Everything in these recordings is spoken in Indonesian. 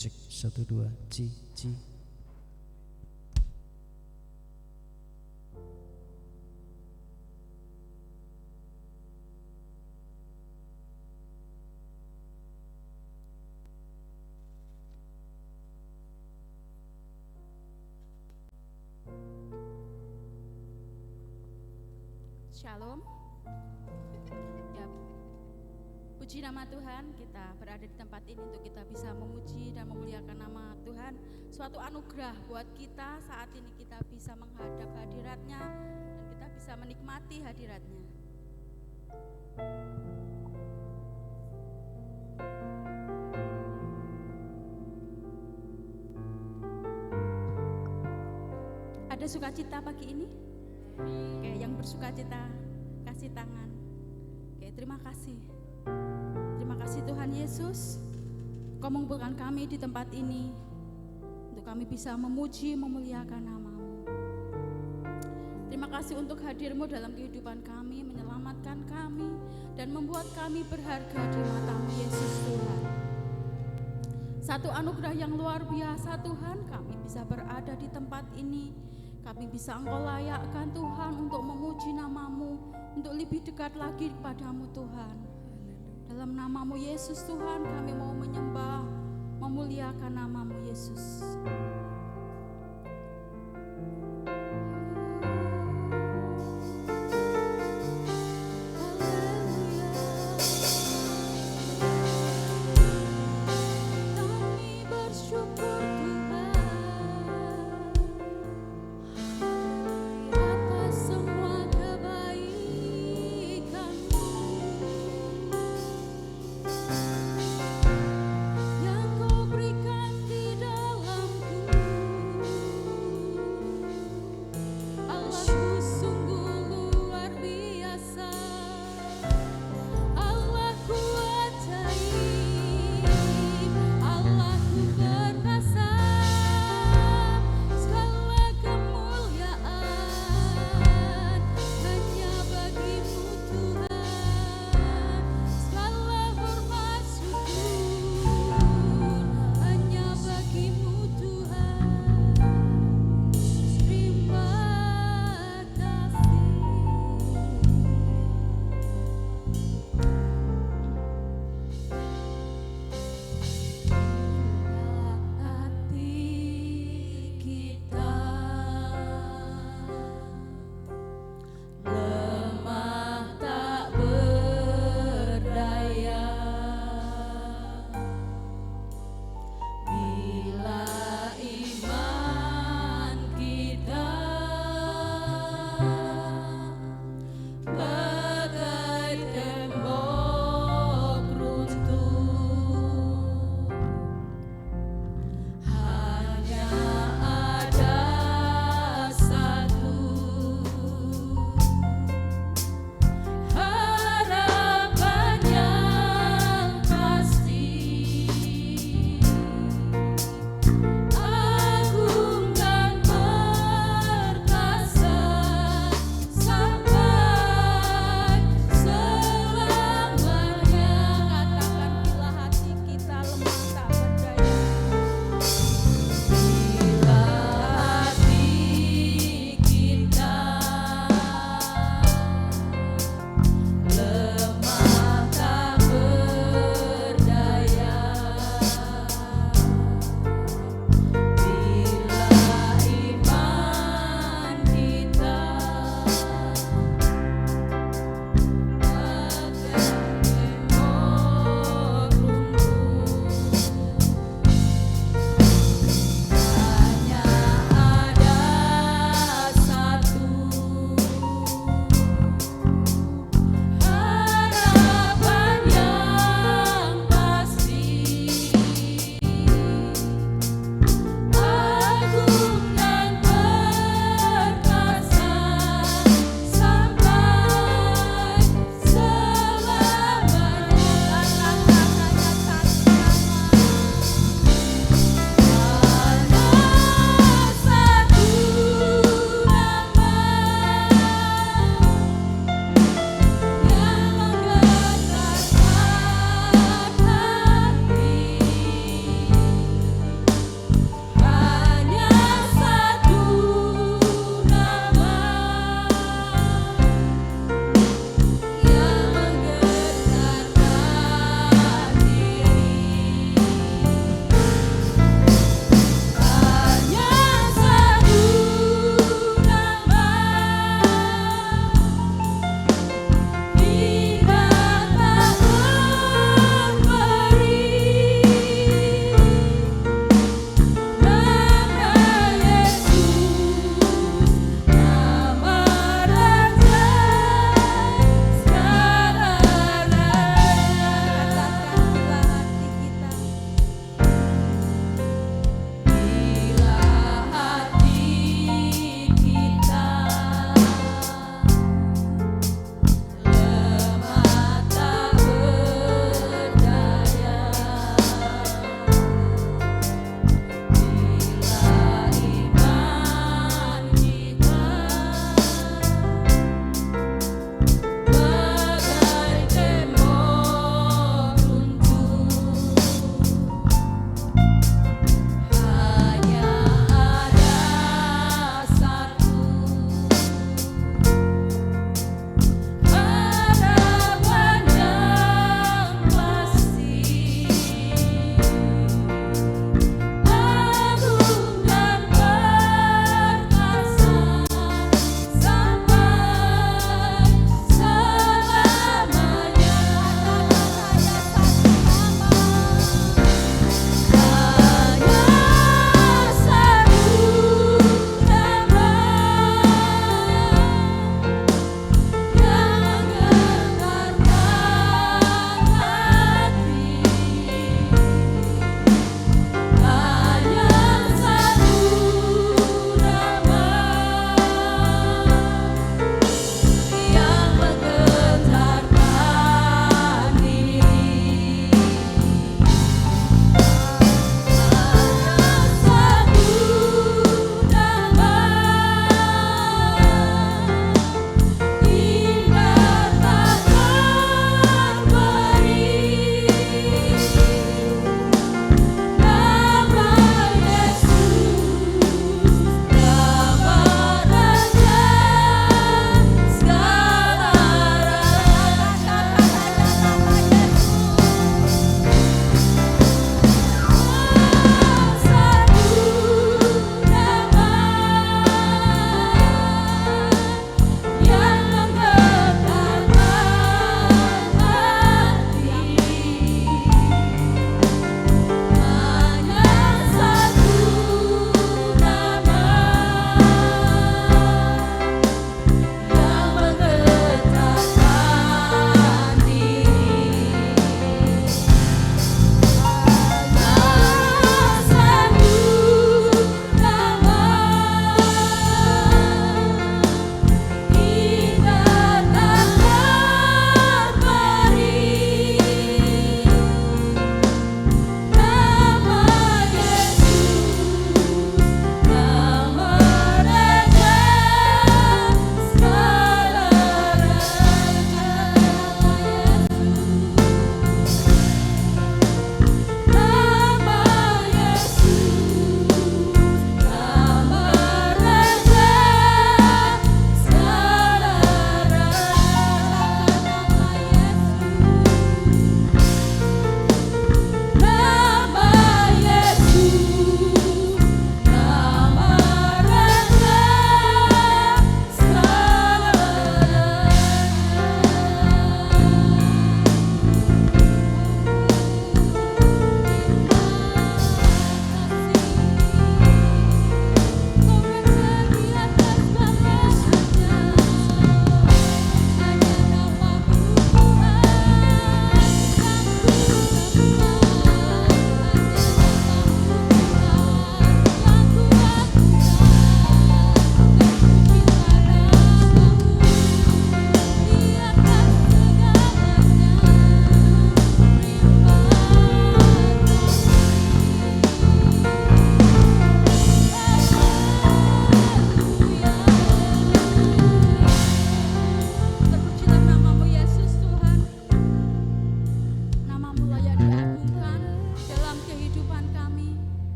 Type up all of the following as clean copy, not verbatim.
Cek 1 2 ci. Shalom. Ya, puji nama Tuhan, kita berada di tempat ini untuk kita bisa memuji dan memuliakan nama Tuhan. Suatu anugerah buat kita saat ini kita bisa menghadap hadirat-Nya dan kita bisa menikmati hadirat-Nya. Ada sukacita pagi ini? Oke, yang bersukacita kasih tangan. Oke, terima kasih. Terima kasih Tuhan Yesus. Kau mengumpulkan kami di tempat ini untuk kami bisa memuji, memuliakan nama-Mu. Terima kasih untuk hadir-Mu dalam kehidupan kami, menyelamatkan kami dan membuat kami berharga di mata-Mu Yesus Tuhan. Satu anugerah yang luar biasa Tuhan, kami bisa berada di tempat ini. Kami bisa Engkau layakkan Tuhan untuk memuji nama-Mu, untuk lebih dekat lagi kepada-Mu Tuhan. Dalam nama-Mu Yesus Tuhan kami mau menyembah, memuliakan nama-Mu Yesus. Yang Kau berikan di dalamku.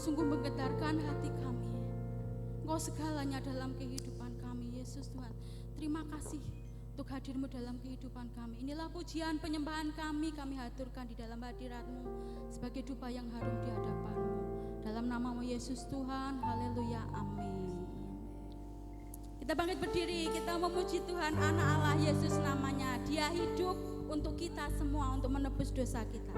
sungguh menggetarkan hati kami. Engkau segalanya dalam kehidupan kami, Yesus Tuhan. Terima kasih untuk hadir-Mu dalam kehidupan kami. Inilah pujian penyembahan kami haturkan di dalam hadirat-Mu sebagai dupa yang harum di hadapan-Mu. Dalam nama-Mu Yesus Tuhan, haleluya, amin. Kita bangkit berdiri, kita memuji Tuhan, anak Allah Yesus namanya. Dia hidup untuk kita semua, untuk menebus dosa kita.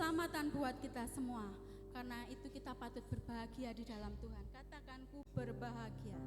keselamatan buat kita semua. Karena itu kita patut berbahagia di dalam Tuhan. Katakan, ku berbahagia.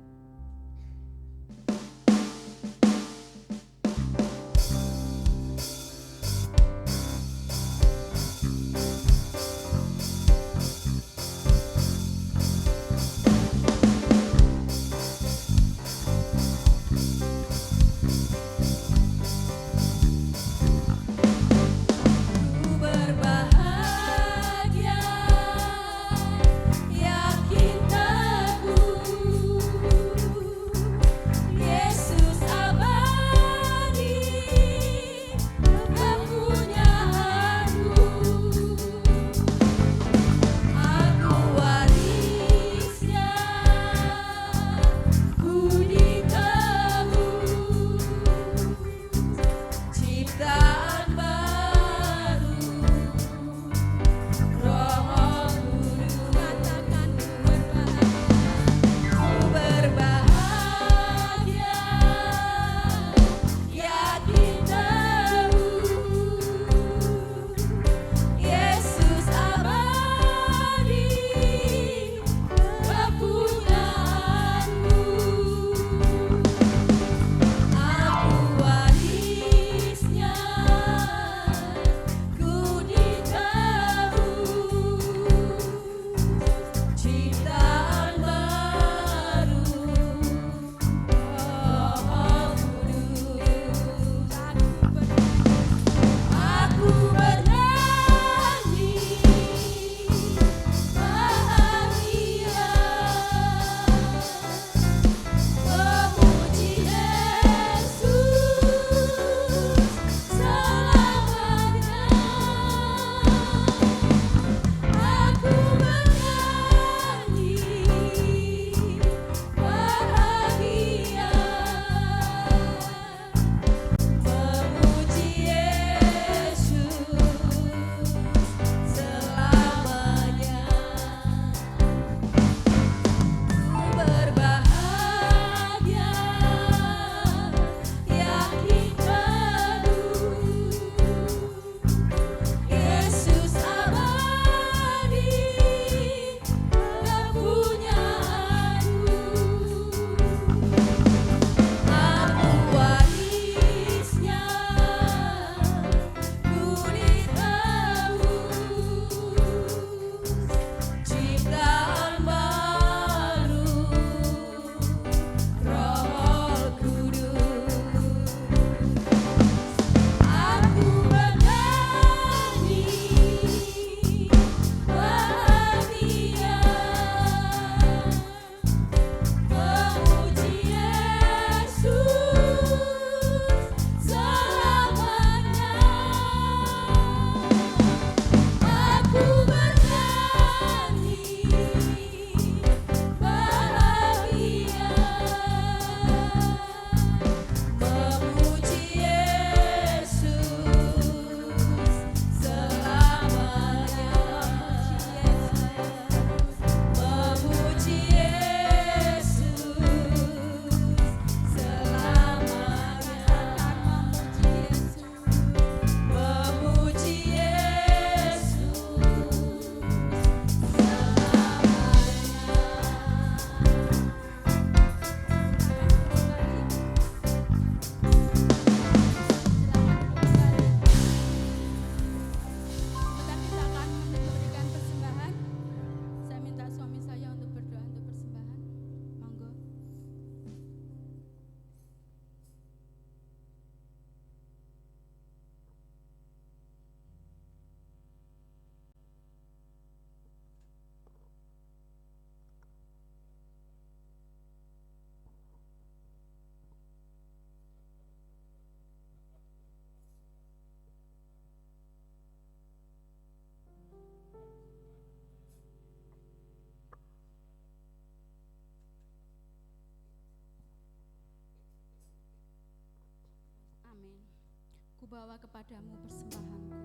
Kubawa kepadamu persembahanku.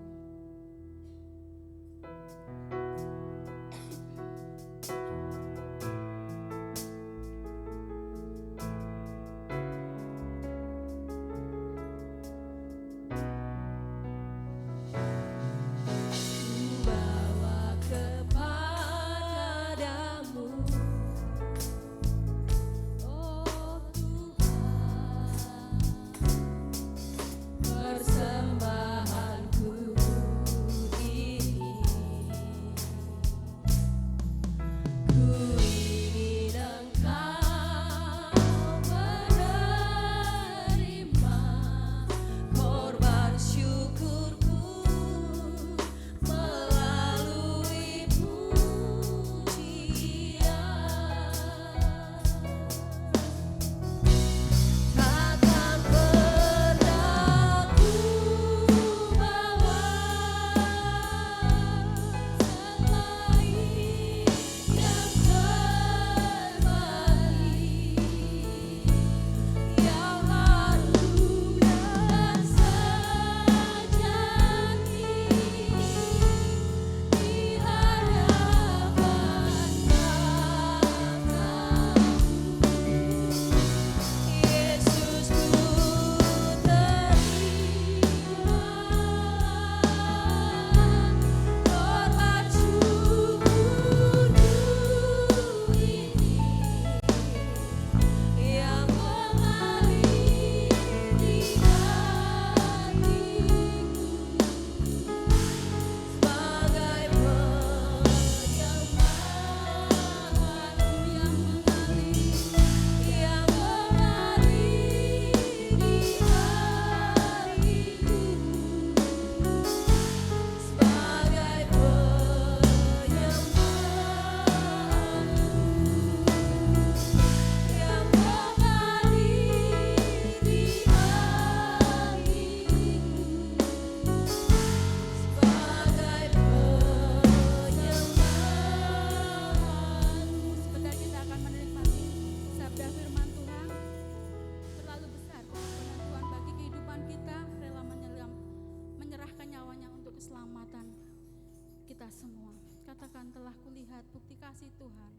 Kita semua katakan, telah kulihat bukti kasih Tuhan.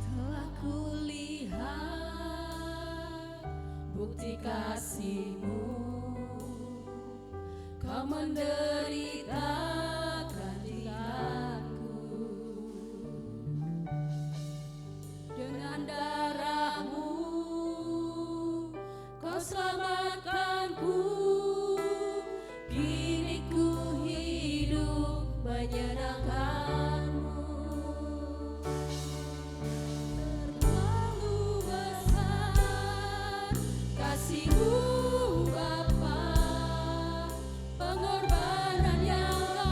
Telah kulihat bukti kasih-Mu, Kau menderita dengan darah-Mu, Kau selamatkanku. Kini ku hidup menyenangkan-Mu. Terlalu besar kasih-Mu Bapa, pengorbanan yang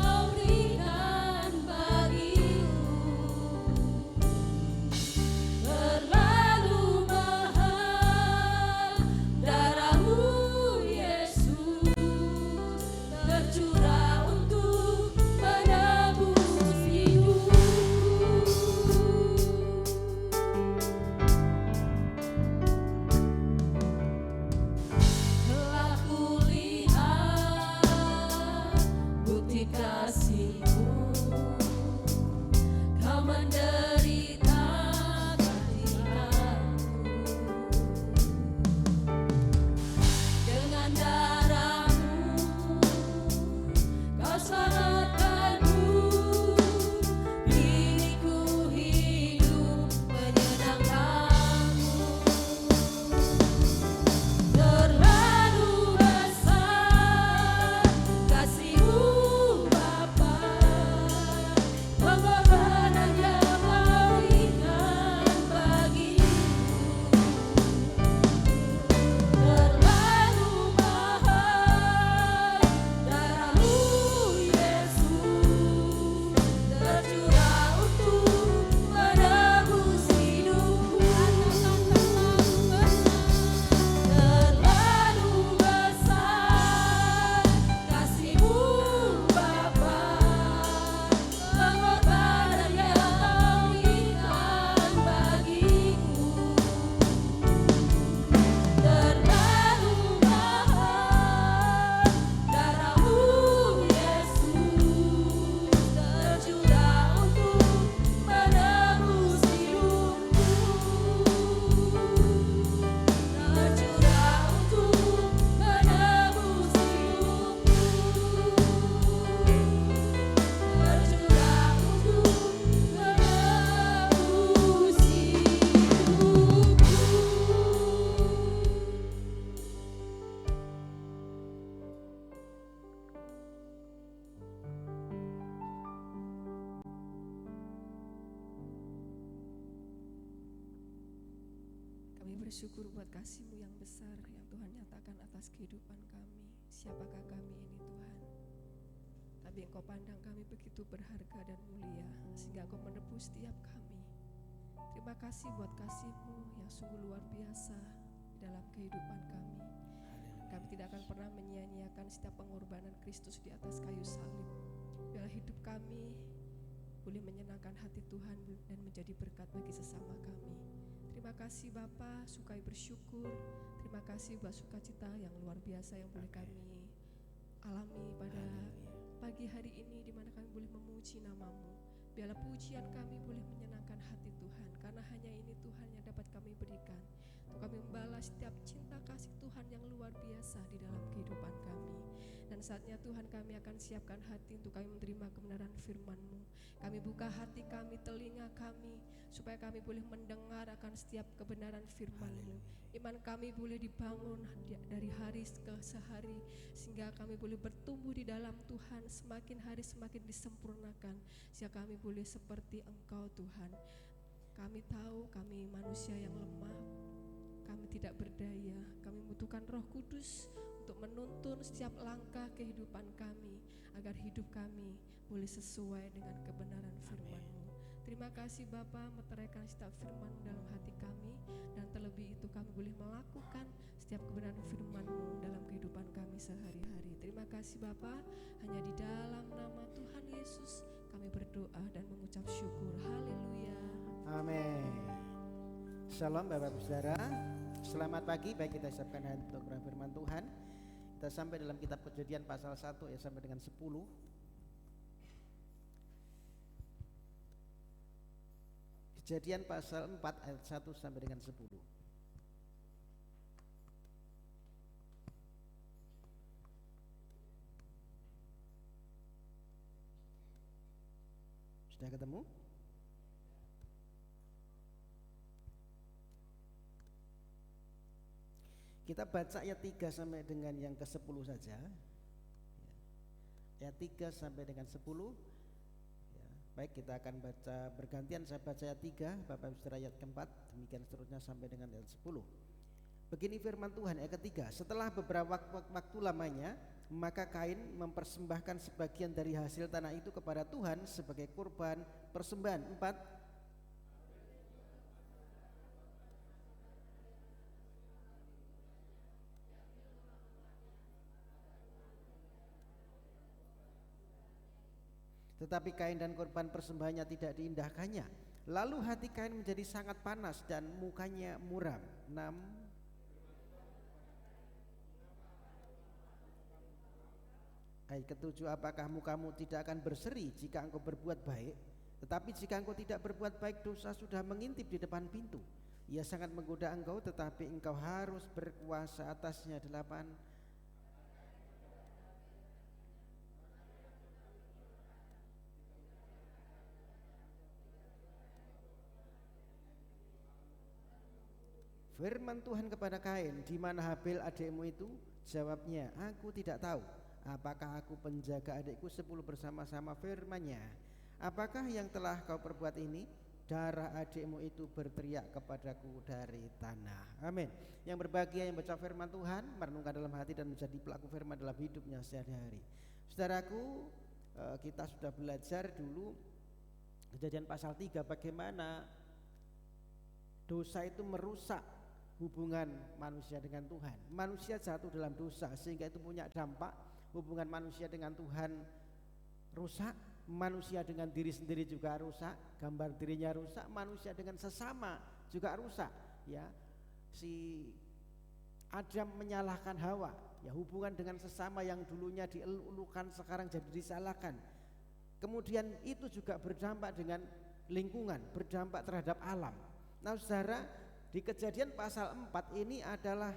bersyukur buat kasih-Mu yang besar yang Tuhan nyatakan atas kehidupan kami. Siapakah kami ini Tuhan? Tapi Engkau pandang kami begitu berharga dan mulia, sehingga Engkau menebus setiap kami. Terima kasih buat kasih-Mu yang sungguh luar biasa di dalam kehidupan kami. Kami tidak akan pernah menyia-nyiakan setiap pengorbanan Kristus di atas kayu salib. Biarlah hidup kami boleh menyenangkan hati Tuhan dan menjadi berkat bagi sesama kami. Terima kasih Bapa, sukai bersyukur. Terima kasih buat sukacita yang luar biasa yang boleh kami alami pada pagi hari ini, di mana kami boleh memuji nama-Mu. Biarlah pujian kami boleh menyenangkan hati Tuhan, karena hanya ini Tuhan yang dapat kami berikan untuk kami membalas setiap cinta kasih Tuhan yang luar biasa di dalam kehidupan kami. Dan saatnya Tuhan kami akan siapkan hati untuk kami menerima kebenaran firman-Mu. Kami buka hati kami, telinga kami, supaya kami boleh mendengar akan setiap kebenaran firman-Mu. Iman kami boleh dibangun dari hari ke sehari, sehingga kami boleh bertumbuh di dalam Tuhan, semakin hari semakin disempurnakan, sehingga kami boleh seperti Engkau Tuhan. Kami tahu kami manusia yang lemah, kami tidak berdaya, kami membutuhkan Roh Kudus untuk menuntun setiap langkah kehidupan kami, agar hidup kami boleh sesuai dengan kebenaran firman-Mu. Terima kasih Bapa, meteraikan setiap firman-Mu dalam hati kami, dan terlebih itu kami boleh melakukan setiap kebenaran firman-Mu dalam kehidupan kami sehari-hari. Terima kasih Bapa, hanya di dalam nama Tuhan Yesus kami berdoa dan mengucap syukur. Haleluya. Amin. Shalom Bapak Ibu Saudara. Selamat pagi. Baik, kita siapkan hati untuk firman Tuhan. Kita sampai dalam kitab Kejadian pasal 1 ya sampai dengan 10. Kejadian pasal 4 ayat 1 sampai dengan 10. Sudah ketemu? Kita baca ayat 3 sampai dengan yang ke-10 saja. Ayat 3 sampai dengan 10. Ya, baik, kita akan baca bergantian. Saya baca ayat 3, Bapak Ibu Saudara ayat ke-4, demikian seterusnya sampai dengan ayat 10. Begini firman Tuhan ayat ke-3. Setelah beberapa waktu lamanya, maka Kain mempersembahkan sebagian dari hasil tanah itu kepada Tuhan sebagai kurban persembahan. 4. Tetapi Kain dan korban persembahannya tidak diindahkannya. Lalu hati Kain menjadi sangat panas dan mukanya muram. 6. Ayat ke-7, apakah mukamu tidak akan berseri jika engkau berbuat baik? Tetapi jika engkau tidak berbuat baik, dosa sudah mengintip di depan pintu. Ia sangat menggoda engkau, tetapi engkau harus berkuasa atasnya. 8. Firman Tuhan kepada Kain, di mana Habel adikmu itu? Jawabnya, aku tidak tahu. Apakah aku penjaga adikku 10 bersama-sama? Firman-Nya, apakah yang telah kau perbuat ini? Darah adikmu itu berteriak kepadaku dari tanah. Amin. Yang berbahagia yang baca firman Tuhan, merenungkan dalam hati dan menjadi pelaku firman dalam hidupnya sehari-hari. Saudaraku, kita sudah belajar dulu Kejadian pasal 3 bagaimana dosa itu merusak hubungan manusia dengan Tuhan. Manusia jatuh dalam dosa sehingga itu punya dampak. Hubungan manusia dengan Tuhan rusak, manusia dengan diri sendiri juga rusak, gambar dirinya rusak, manusia dengan sesama juga rusak. Ya, si Adam menyalahkan Hawa, ya, hubungan dengan sesama yang dulunya dielulukan sekarang jadi disalahkan. Kemudian itu juga berdampak dengan lingkungan, berdampak terhadap alam. Nah, saudara, di Kejadian pasal 4 ini adalah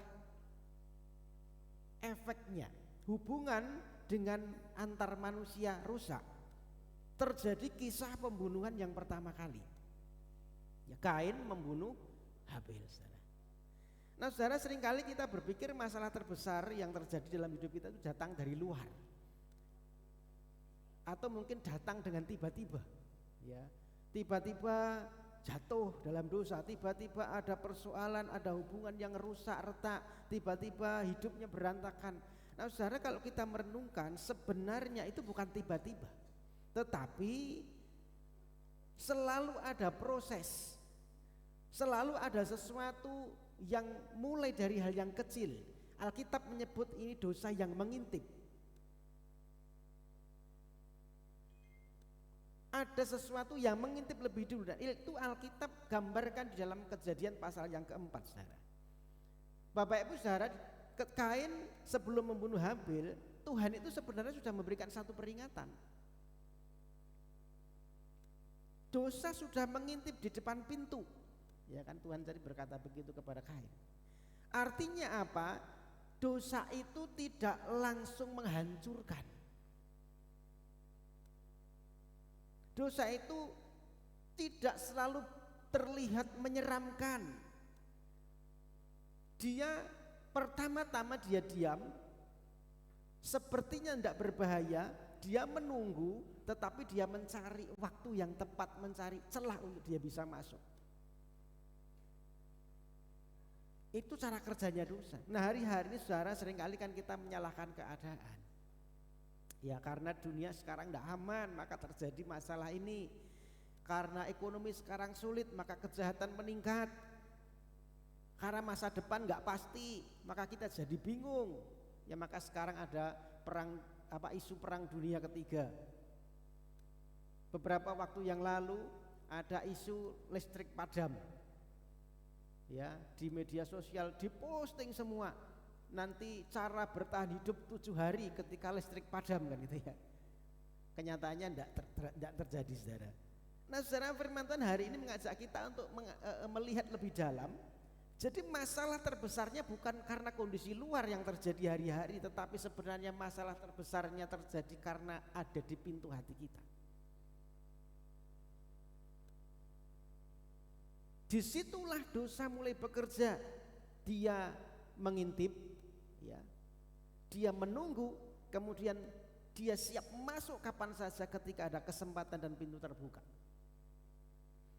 efeknya. Hubungan dengan antar manusia rusak. Terjadi kisah pembunuhan yang pertama kali. Ya, Kain membunuh Habel, saudara. Nah, saudara, seringkali kita berpikir masalah terbesar yang terjadi dalam hidup kita itu datang dari luar. Atau mungkin datang dengan tiba-tiba. Ya, tiba-tiba jatuh dalam dosa, tiba-tiba ada persoalan, ada hubungan yang rusak retak, tiba-tiba hidupnya berantakan. Nah saudara, kalau kita merenungkan, sebenarnya itu bukan tiba-tiba, tetapi selalu ada proses, selalu ada sesuatu yang mulai dari hal yang kecil. Alkitab menyebut ini dosa yang mengintip. Ada sesuatu yang mengintip lebih dulu, dan itu Alkitab gambarkan di dalam Kejadian pasal yang keempat, saudara. Bapak Ibu saudara, Kain sebelum membunuh Habil, Tuhan itu sebenarnya sudah memberikan satu peringatan. Dosa sudah mengintip di depan pintu, ya kan, Tuhan tadi berkata begitu kepada Kain. Artinya apa? Dosa itu tidak langsung menghancurkan. Dosa itu tidak selalu terlihat menyeramkan. Dia pertama-tama dia diam, sepertinya tidak berbahaya, dia menunggu, tetapi dia mencari waktu yang tepat, mencari celah untuk dia bisa masuk. Itu cara kerjanya dosa. Nah hari-hari ini saudara, seringkali kan kita menyalahkan keadaan. Ya karena dunia sekarang tidak aman, maka terjadi masalah ini. Karena ekonomi sekarang sulit, maka kejahatan meningkat. Karena masa depan nggak pasti, maka kita jadi bingung. Ya maka sekarang ada isu perang dunia ketiga. Beberapa waktu yang lalu ada isu listrik padam. Ya, di media sosial diposting semua. Nanti cara bertahan hidup 7 hari ketika listrik padam, kan gitu ya. Kenyataannya tidak terjadi, saudara. Nah saudara, firman Tuhan hari ini mengajak kita untuk melihat lebih dalam. Jadi masalah terbesarnya bukan karena kondisi luar yang terjadi hari-hari, tetapi sebenarnya masalah terbesarnya terjadi karena ada di pintu hati kita. Disitulah dosa mulai bekerja. Dia mengintip, ya, dia menunggu, kemudian dia siap masuk kapan saja ketika ada kesempatan dan pintu terbuka.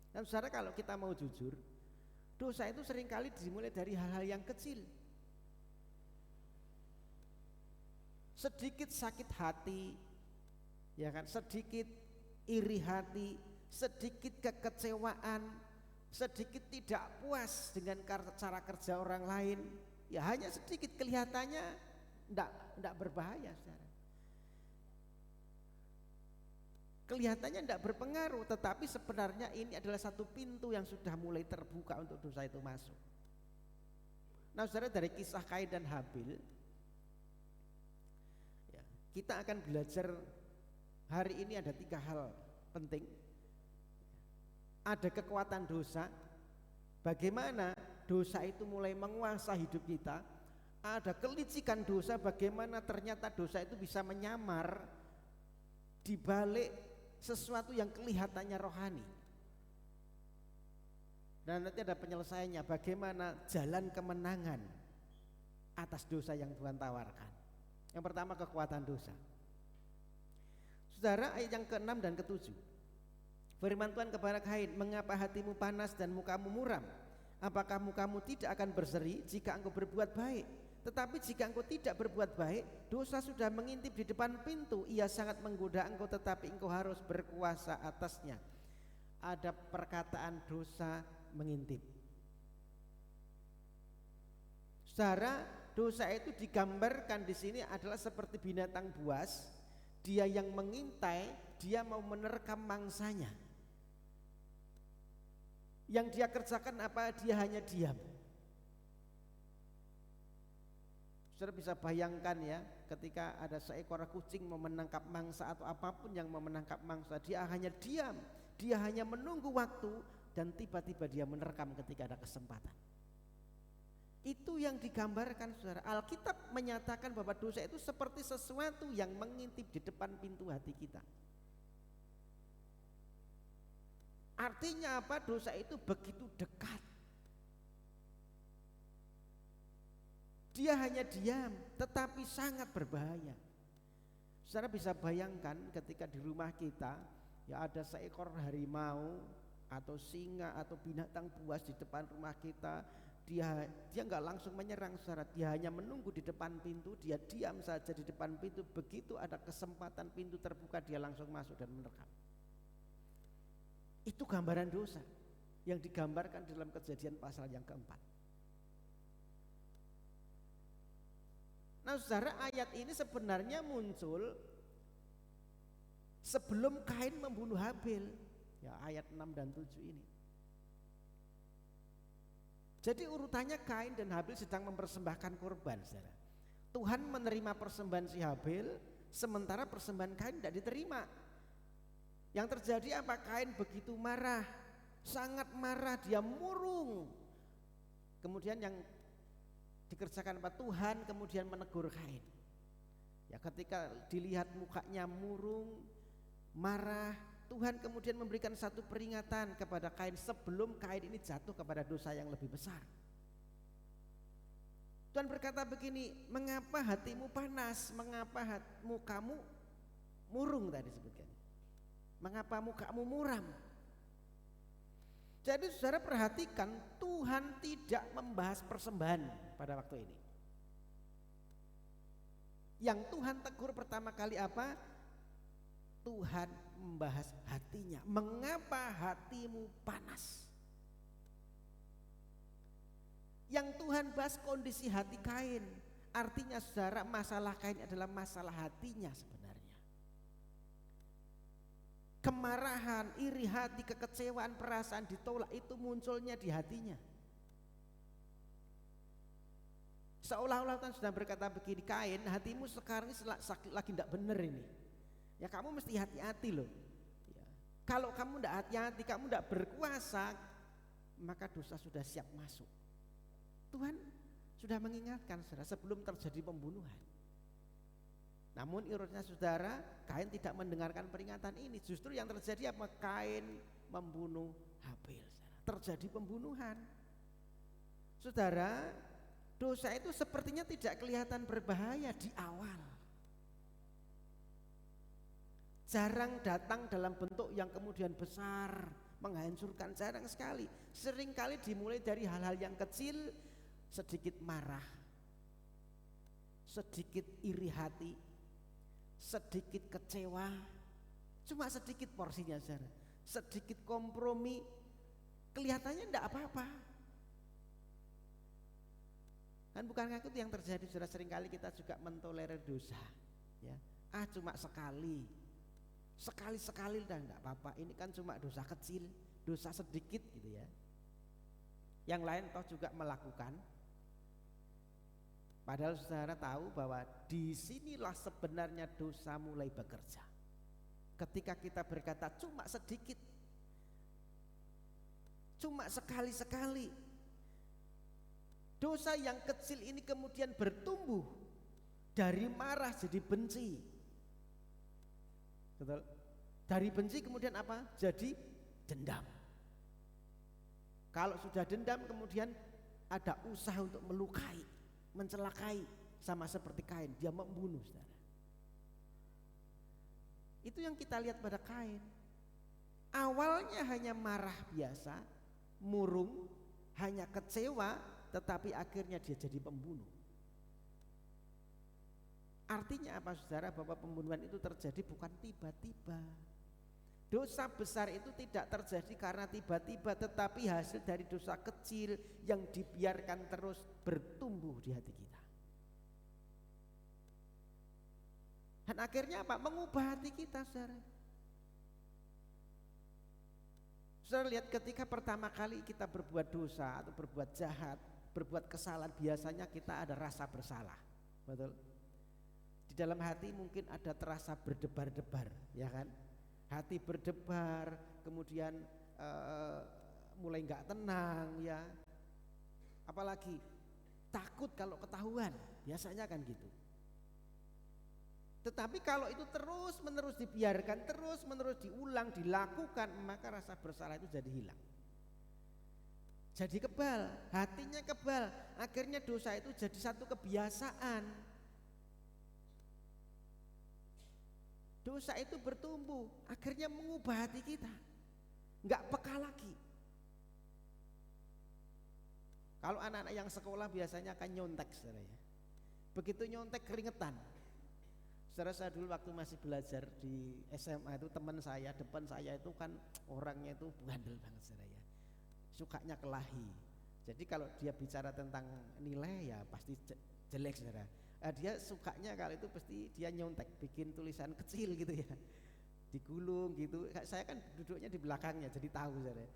Dan saudara, kalau kita mau jujur, dosa itu seringkali dimulai dari hal-hal yang kecil. Sedikit sakit hati, ya kan, sedikit iri hati, sedikit kekecewaan, sedikit tidak puas dengan cara kerja orang lain, ya hanya sedikit, kelihatannya tidak berbahaya, saudara. Kelihatannya tidak berpengaruh, tetapi sebenarnya ini adalah satu pintu yang sudah mulai terbuka untuk dosa itu masuk. Nah saudara, dari kisah Kain dan Habil, ya, kita akan belajar hari ini ada 3 hal penting. Ada kekuatan dosa, bagaimana dosa itu mulai menguasai hidup kita. Ada kelicikan dosa, bagaimana ternyata dosa itu bisa menyamar di balik sesuatu yang kelihatannya rohani. Dan nanti ada penyelesaiannya, bagaimana jalan kemenangan atas dosa yang Tuhan tawarkan. Yang pertama, kekuatan dosa. Saudara, ayat yang ke-6 dan ke-7. Firman Tuhan kepada Kain, mengapa hatimu panas dan mukamu muram? Apakah mukamu tidak akan berseri jika engkau berbuat baik? Tetapi jika engkau tidak berbuat baik, dosa sudah mengintip di depan pintu. Ia sangat menggoda engkau, tetapi engkau harus berkuasa atasnya. Ada perkataan dosa mengintip. Saudara, dosa itu digambarkan di sini adalah seperti binatang buas. Dia yang mengintai, dia mau menerkam mangsanya. Yang dia kerjakan apa? Dia hanya diam. Saudara bisa bayangkan ya, ketika ada seekor kucing mau menangkap mangsa atau apapun yang mau menangkap mangsa, dia hanya diam, dia hanya menunggu waktu dan tiba-tiba dia menerkam ketika ada kesempatan. Itu yang digambarkan, saudara. Alkitab menyatakan bahwa dosa itu seperti sesuatu yang mengintip di depan pintu hati kita. Artinya apa? Dosa itu begitu dekat. Dia hanya diam, tetapi sangat berbahaya. Saudara bisa bayangkan ketika di rumah kita ya ada seekor harimau atau singa atau binatang buas di depan rumah kita, dia nggak langsung menyerang saudara, dia hanya menunggu di depan pintu, dia diam saja di depan pintu, begitu ada kesempatan pintu terbuka dia langsung masuk dan menerkam. Itu gambaran dosa yang digambarkan dalam Kejadian pasal yang keempat. Nah saudara, ayat ini sebenarnya muncul sebelum Kain membunuh Habil, ya ayat 6 dan 7 ini. Jadi urutannya Kain dan Habil sedang mempersembahkan korban, saudara. Tuhan menerima persembahan si Habil, sementara persembahan Kain tidak diterima. Yang terjadi apa? Kain begitu marah, sangat marah, dia murung. Kemudian yang dikerjakan apa? Tuhan kemudian menegur Kain. Ya ketika dilihat mukanya murung, marah, Tuhan kemudian memberikan satu peringatan kepada Kain sebelum Kain ini jatuh kepada dosa yang lebih besar. Tuhan berkata begini, mengapa hatimu panas, mengapa mukamu murung tadi sebutkan. Mengapa mukamu muram? Jadi saudara perhatikan, Tuhan tidak membahas persembahan pada waktu ini. Yang Tuhan tegur pertama kali apa? Tuhan membahas hatinya. Mengapa hatimu panas? Yang Tuhan bahas kondisi hati Kain. Artinya saudara, masalah Kain adalah masalah hatinya sebenarnya. Kemarahan, iri hati, kekecewaan, perasaan ditolak itu munculnya di hatinya. Seolah-olah Tuhan sedang berkata begini, Kain, hatimu sekarang ini lagi tidak benar ini. Ya kamu mesti hati-hati loh. Ya. Kalau kamu tidak hati-hati, kamu tidak berkuasa, maka dosa sudah siap masuk. Tuhan sudah mengingatkan saudara sebelum terjadi pembunuhan. Namun ironisnya saudara, Kain tidak mendengarkan peringatan ini. Justru yang terjadi apa? Kain membunuh Habil. Terjadi pembunuhan. Saudara, dosa itu sepertinya tidak kelihatan berbahaya di awal. Jarang datang dalam bentuk yang kemudian besar, menghancurkan, jarang sekali. Seringkali dimulai dari hal-hal yang kecil, sedikit marah, sedikit iri hati, sedikit kecewa, cuma sedikit porsinya saudara, sedikit kompromi, kelihatannya tidak apa-apa. Kan bukankah itu yang terjadi saudara, seringkali kita juga mentolerir dosa, ya, cuma sekali dan tidak apa-apa, ini kan cuma dosa kecil, dosa sedikit gitu ya. Yang lain toh juga melakukan. Padahal saudara tahu bahwa disinilah sebenarnya dosa mulai bekerja. Ketika kita berkata cuma sedikit, cuma sekali-sekali, dosa yang kecil ini kemudian bertumbuh dari marah jadi benci. Betul? Dari benci kemudian apa? Jadi dendam. Kalau sudah dendam kemudian ada usaha untuk melukai, mencelakai, sama seperti Kain, dia membunuh saudara. Itu yang kita lihat pada Kain. Awalnya hanya marah biasa, murung, hanya kecewa, tetapi akhirnya dia jadi pembunuh. Artinya apa saudara? Bahwa pembunuhan itu terjadi bukan tiba-tiba. Dosa besar itu tidak terjadi karena tiba-tiba, tetapi hasil dari dosa kecil yang dibiarkan terus bertumbuh di hati kita. Dan akhirnya apa? Mengubah hati kita saudara. Saudara lihat, ketika pertama kali kita berbuat dosa atau berbuat jahat, berbuat kesalahan, biasanya kita ada rasa bersalah. Betul? Di dalam hati mungkin ada terasa berdebar-debar, ya kan? Hati berdebar, kemudian mulai nggak tenang, ya. Apalagi takut kalau ketahuan, biasanya kan gitu. Tetapi kalau itu terus menerus dibiarkan, terus menerus diulang, dilakukan, maka rasa bersalah itu jadi hilang. Jadi kebal, hatinya kebal, akhirnya dosa itu jadi satu kebiasaan. Dosa itu bertumbuh, akhirnya mengubah hati kita. nggak peka lagi. Kalau anak-anak yang sekolah biasanya akan nyontek, saudara ya. Begitu nyontek keringetan. Saudara, saya dulu waktu masih belajar di SMA itu teman saya, depan saya itu kan orangnya itu bandel banget, saudara ya. Sukanya kelahi. Jadi kalau dia bicara tentang nilai ya pasti jelek, saudara. Dia sukanya kalau itu pasti dia nyontek, bikin tulisan kecil gitu ya, digulung gitu. Saya kan duduknya di belakangnya jadi tahu, saudara.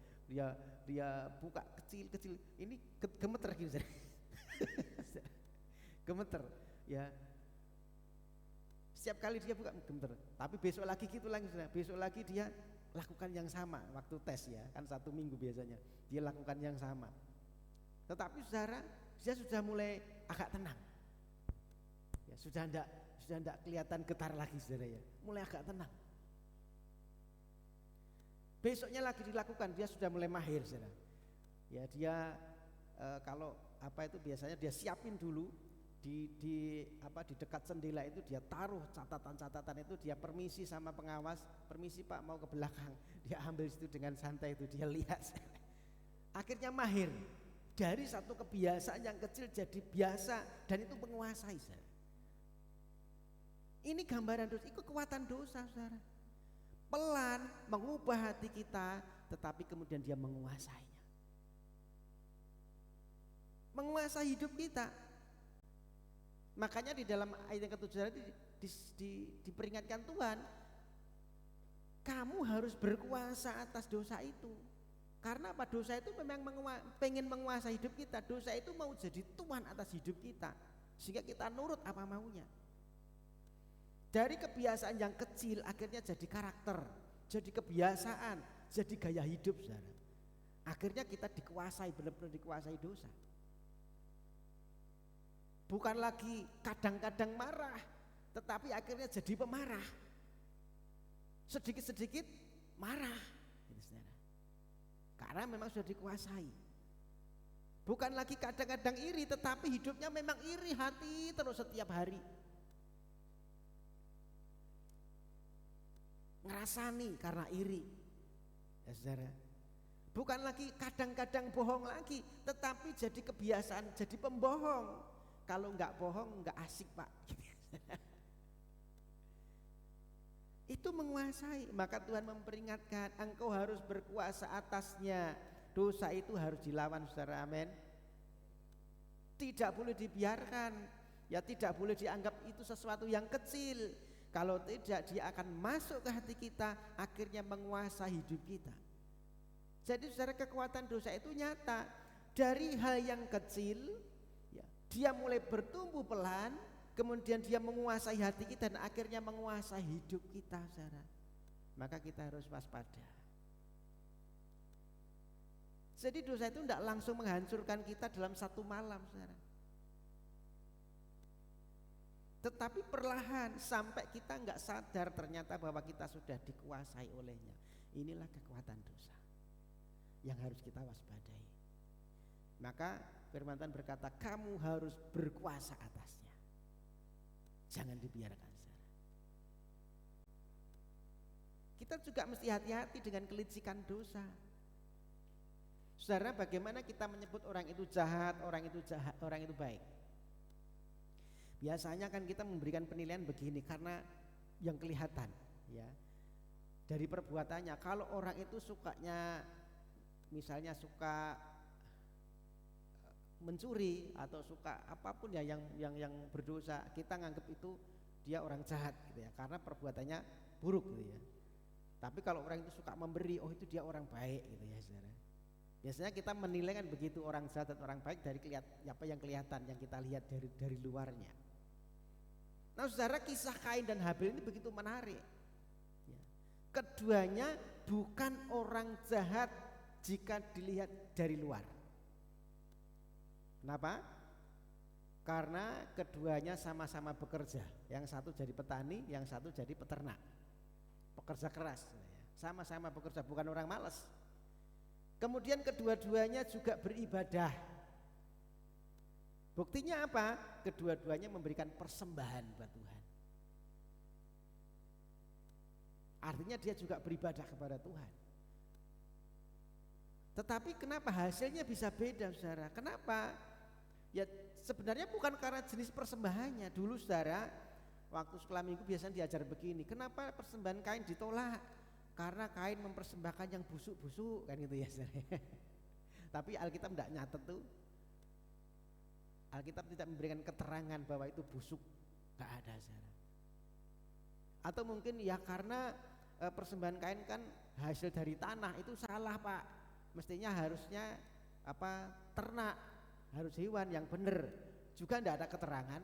Dia buka kecil-kecil, ini gemeter gitu, saudara. Gemeter ya. Setiap kali dia buka gemeter, tapi besok lagi gitu lagi, saudara. Besok lagi dia lakukan yang sama waktu tes ya, kan 1 minggu biasanya dia lakukan yang sama. Tetapi saudara, dia sudah mulai agak tenang. Ya, sudah enggak kelihatan getar lagi, saudara ya. Mulai agak tenang. Besoknya lagi dilakukan, dia sudah mulai mahir, saudara. Ya, dia kalau apa itu biasanya dia siapin dulu di dekat jendela itu dia taruh catatan-catatan itu, dia permisi sama pengawas, permisi Pak mau ke belakang, dia ambil situ dengan santai itu dia lihat. Akhirnya mahir, dari satu kebiasaan yang kecil jadi biasa dan itu menguasai, saudara. Ini gambaran dosa, itu kekuatan dosa, saudara. Pelan mengubah hati kita, tetapi kemudian dia menguasainya, menguasai hidup kita. Makanya di dalam ayat yang ke-7 diperingatkan Tuhan, kamu harus berkuasa atas dosa itu. Karena apa? Dosa itu memang pengen menguasai hidup kita. Dosa itu mau jadi tuan atas hidup kita, sehingga kita nurut apa maunya. Dari kebiasaan yang kecil akhirnya jadi karakter, jadi kebiasaan, jadi gaya hidup, saudara. Akhirnya kita dikuasai, benar-benar dikuasai dosa. Bukan lagi kadang-kadang marah, tetapi akhirnya jadi pemarah. Sedikit-sedikit marah, saudara. Karena memang sudah dikuasai. Bukan lagi kadang-kadang iri, tetapi hidupnya memang iri hati terus setiap hari. Ngerasani karena iri, ya saudara. Bukan lagi kadang-kadang bohong lagi, tetapi jadi kebiasaan, jadi pembohong. Kalau enggak bohong enggak asik, Pak. Itu menguasai. Maka Tuhan memperingatkan, engkau harus berkuasa atasnya. Dosa itu harus dilawan, saudara. Amin. Tidak boleh dibiarkan. Ya, tidak boleh dianggap itu sesuatu yang kecil. Kalau tidak, dia akan masuk ke hati kita, akhirnya menguasai hidup kita. Jadi saudara, kekuatan dosa itu nyata. Dari hal yang kecil, ya, dia mulai bertumbuh pelan, kemudian dia menguasai hati kita dan akhirnya menguasai hidup kita, saudara. Maka kita harus waspada. Jadi dosa itu tidak langsung menghancurkan kita dalam 1 malam, saudara. Tetapi perlahan sampai kita enggak sadar ternyata bahwa kita sudah dikuasai olehnya. Inilah kekuatan dosa yang harus kita waspadai. Maka firman Tuhan berkata, kamu harus berkuasa atasnya. Jangan dibiarkan, saudara. Kita juga mesti hati-hati dengan kelicikan dosa. Saudara, bagaimana kita menyebut orang itu jahat, orang itu baik? Biasanya kan kita memberikan penilaian begini karena yang kelihatan, ya, dari perbuatannya. Kalau orang itu sukanya, misalnya suka mencuri atau suka apapun ya yang berdosa, kita nganggap itu dia orang jahat gitu ya, karena perbuatannya buruk gitu ya. Tapi kalau orang itu suka memberi, oh itu dia orang baik gitu ya, saudara. Biasanya kita menilai kan begitu, orang jahat dan orang baik dari apa yang kelihatan, yang kita lihat dari luarnya. Nah, saudara, kisah Kain dan Habil ini begitu menarik. Ya. Keduanya bukan orang jahat jika dilihat dari luar. Kenapa? Karena keduanya sama-sama bekerja. Yang satu jadi petani, yang satu jadi peternak. Pekerja keras, sama-sama bekerja, bukan orang malas. Kemudian kedua-duanya juga beribadah. Buktinya apa? Kedua-duanya memberikan persembahan buat Tuhan. Artinya dia juga beribadah kepada Tuhan. Tetapi kenapa hasilnya bisa beda, saudara? Kenapa? Ya sebenarnya bukan karena jenis persembahannya. Dulu saudara, waktu sekolah minggu biasanya diajar begini, kenapa persembahan Kain ditolak? Karena Kain mempersembahkan yang busuk-busuk, kan gitu ya saudara. Tapi Alkitab tidak nyatet tuh. Alkitab tidak memberikan keterangan bahwa itu busuk, gak ada saudara. Atau mungkin ya karena persembahan Kain kan hasil dari tanah, itu salah Pak. Mestinya harusnya ternak, harus hewan yang benar. Juga tidak ada keterangan.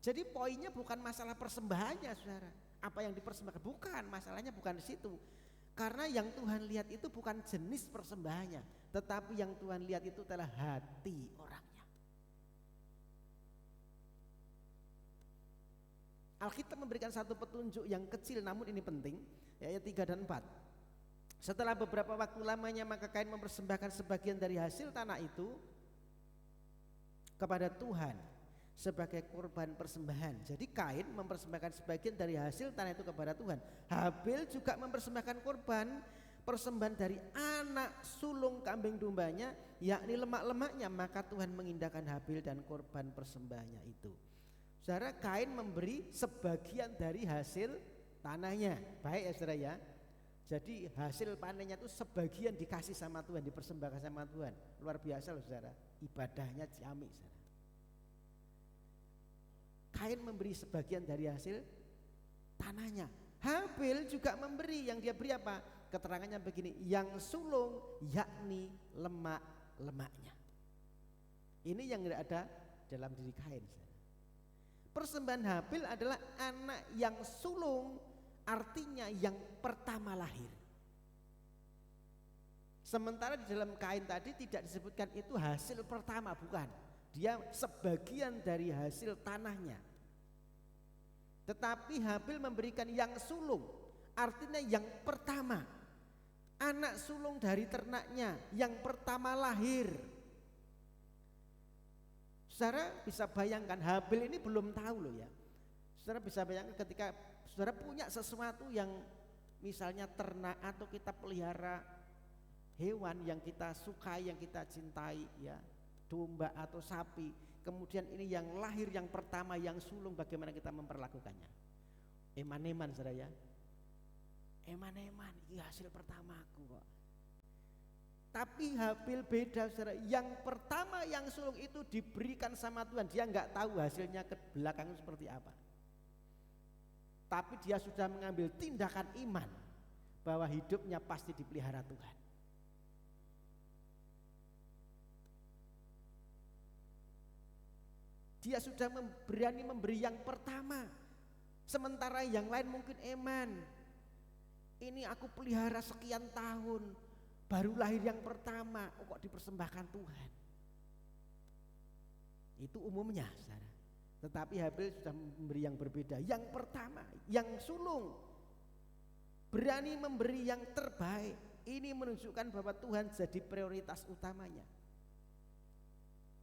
Jadi poinnya bukan masalah persembahannya saudara. Apa yang dipersembahkan, bukan, masalahnya bukan di situ. Karena yang Tuhan lihat itu bukan jenis persembahannya, tetapi yang Tuhan lihat itu adalah hati orangnya. Alkitab memberikan satu petunjuk yang kecil namun ini penting, ayat 3 dan 4. Setelah beberapa waktu lamanya maka Kain mempersembahkan sebagian dari hasil tanah itu kepada Tuhan sebagai korban persembahan. Jadi Kain mempersembahkan sebagian dari hasil tanah itu kepada Tuhan. Habil juga mempersembahkan korban persembahan dari anak sulung kambing dombanya, yakni lemak-lemaknya, maka Tuhan mengindahkan Habil dan korban persembahannya itu. Saudara, Kain memberi sebagian dari hasil tanahnya. Baik ya saudara ya. Jadi hasil panennya itu sebagian dikasih sama Tuhan, dipersembahkan sama Tuhan. Luar biasa loh saudara, ibadahnya jami saudara. Kain memberi sebagian dari hasil tanahnya. Habil juga memberi, yang dia beri apa? Keterangannya begini, yang sulung yakni lemak-lemaknya. Ini yang tidak ada dalam diri Kain. Persembahan Habil adalah anak yang sulung, artinya yang pertama lahir. Sementara di dalam Kain tadi tidak disebutkan itu hasil pertama, bukan. Dia sebagian dari hasil tanahnya. Tetapi Habil memberikan yang sulung, artinya yang pertama, anak sulung dari ternaknya, yang pertama lahir. Saudara bisa bayangkan, Habil ini belum tahu loh ya. Saudara bisa bayangkan ketika saudara punya sesuatu yang misalnya ternak atau kita pelihara hewan yang kita sukai, yang kita cintai ya, domba atau sapi, kemudian ini yang lahir yang pertama, yang sulung, bagaimana kita memperlakukannya? Eman-eman saudara ya, eman-eman, ini hasil pertamaku kok. Tapi Habil beda saudara, yang pertama yang sulung itu diberikan sama Tuhan, dia nggak tahu hasilnya ke belakang seperti apa. Tapi dia sudah mengambil tindakan iman bahwa hidupnya pasti dipelihara Tuhan. Dia sudah berani memberi yang pertama, sementara yang lain mungkin eman. Ini aku pelihara sekian tahun, baru lahir yang pertama, kok dipersembahkan Tuhan. Itu umumnya saudara. Tetapi Habil sudah memberi yang berbeda. Yang pertama, yang sulung, berani memberi yang terbaik. Ini menunjukkan bahwa Tuhan jadi prioritas utamanya.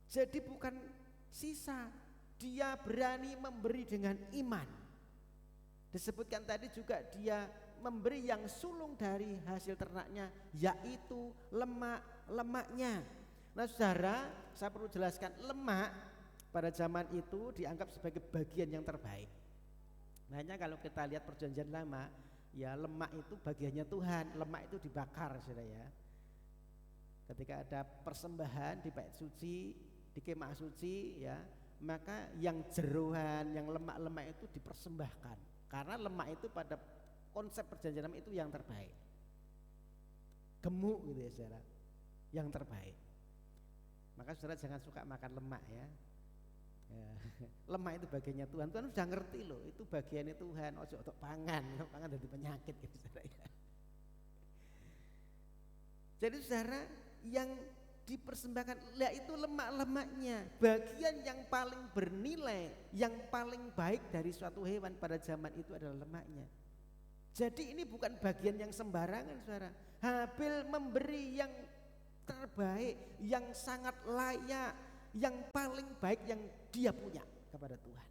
Jadi bukan sisa, dia berani memberi dengan iman. Disebutkan tadi juga dia memberi yang sulung dari hasil ternaknya, yaitu lemak-lemaknya. Nah saudara, saya perlu jelaskan, lemak pada zaman itu dianggap sebagai bagian yang terbaik. Makanya kalau kita lihat perjanjian lama, ya lemak itu bagiannya Tuhan, lemak itu dibakar saudara ya. Ketika ada persembahan di bait suci, di kemah suci ya, maka yang jerohan, yang lemak-lemak itu dipersembahkan. Karena lemak itu pada konsep perjanjian lama itu yang terbaik. Gemuk gitu ya saudara, yang terbaik. Maka saudara jangan suka makan lemak ya. Ya, lemak itu bagiannya Tuhan. Tuhan sudah ngerti loh, itu bagiannya Tuhan. Ojo untuk pangan jadi penyakit gitu saudara ya. Jadi saudara, yang dipersembahkan itu lemak-lemaknya, bagian yang paling bernilai, yang paling baik dari suatu hewan pada zaman itu adalah lemaknya. Jadi ini bukan bagian yang sembarangan saudara. Habil memberi yang terbaik, yang sangat layak, yang paling baik yang dia punya kepada Tuhan.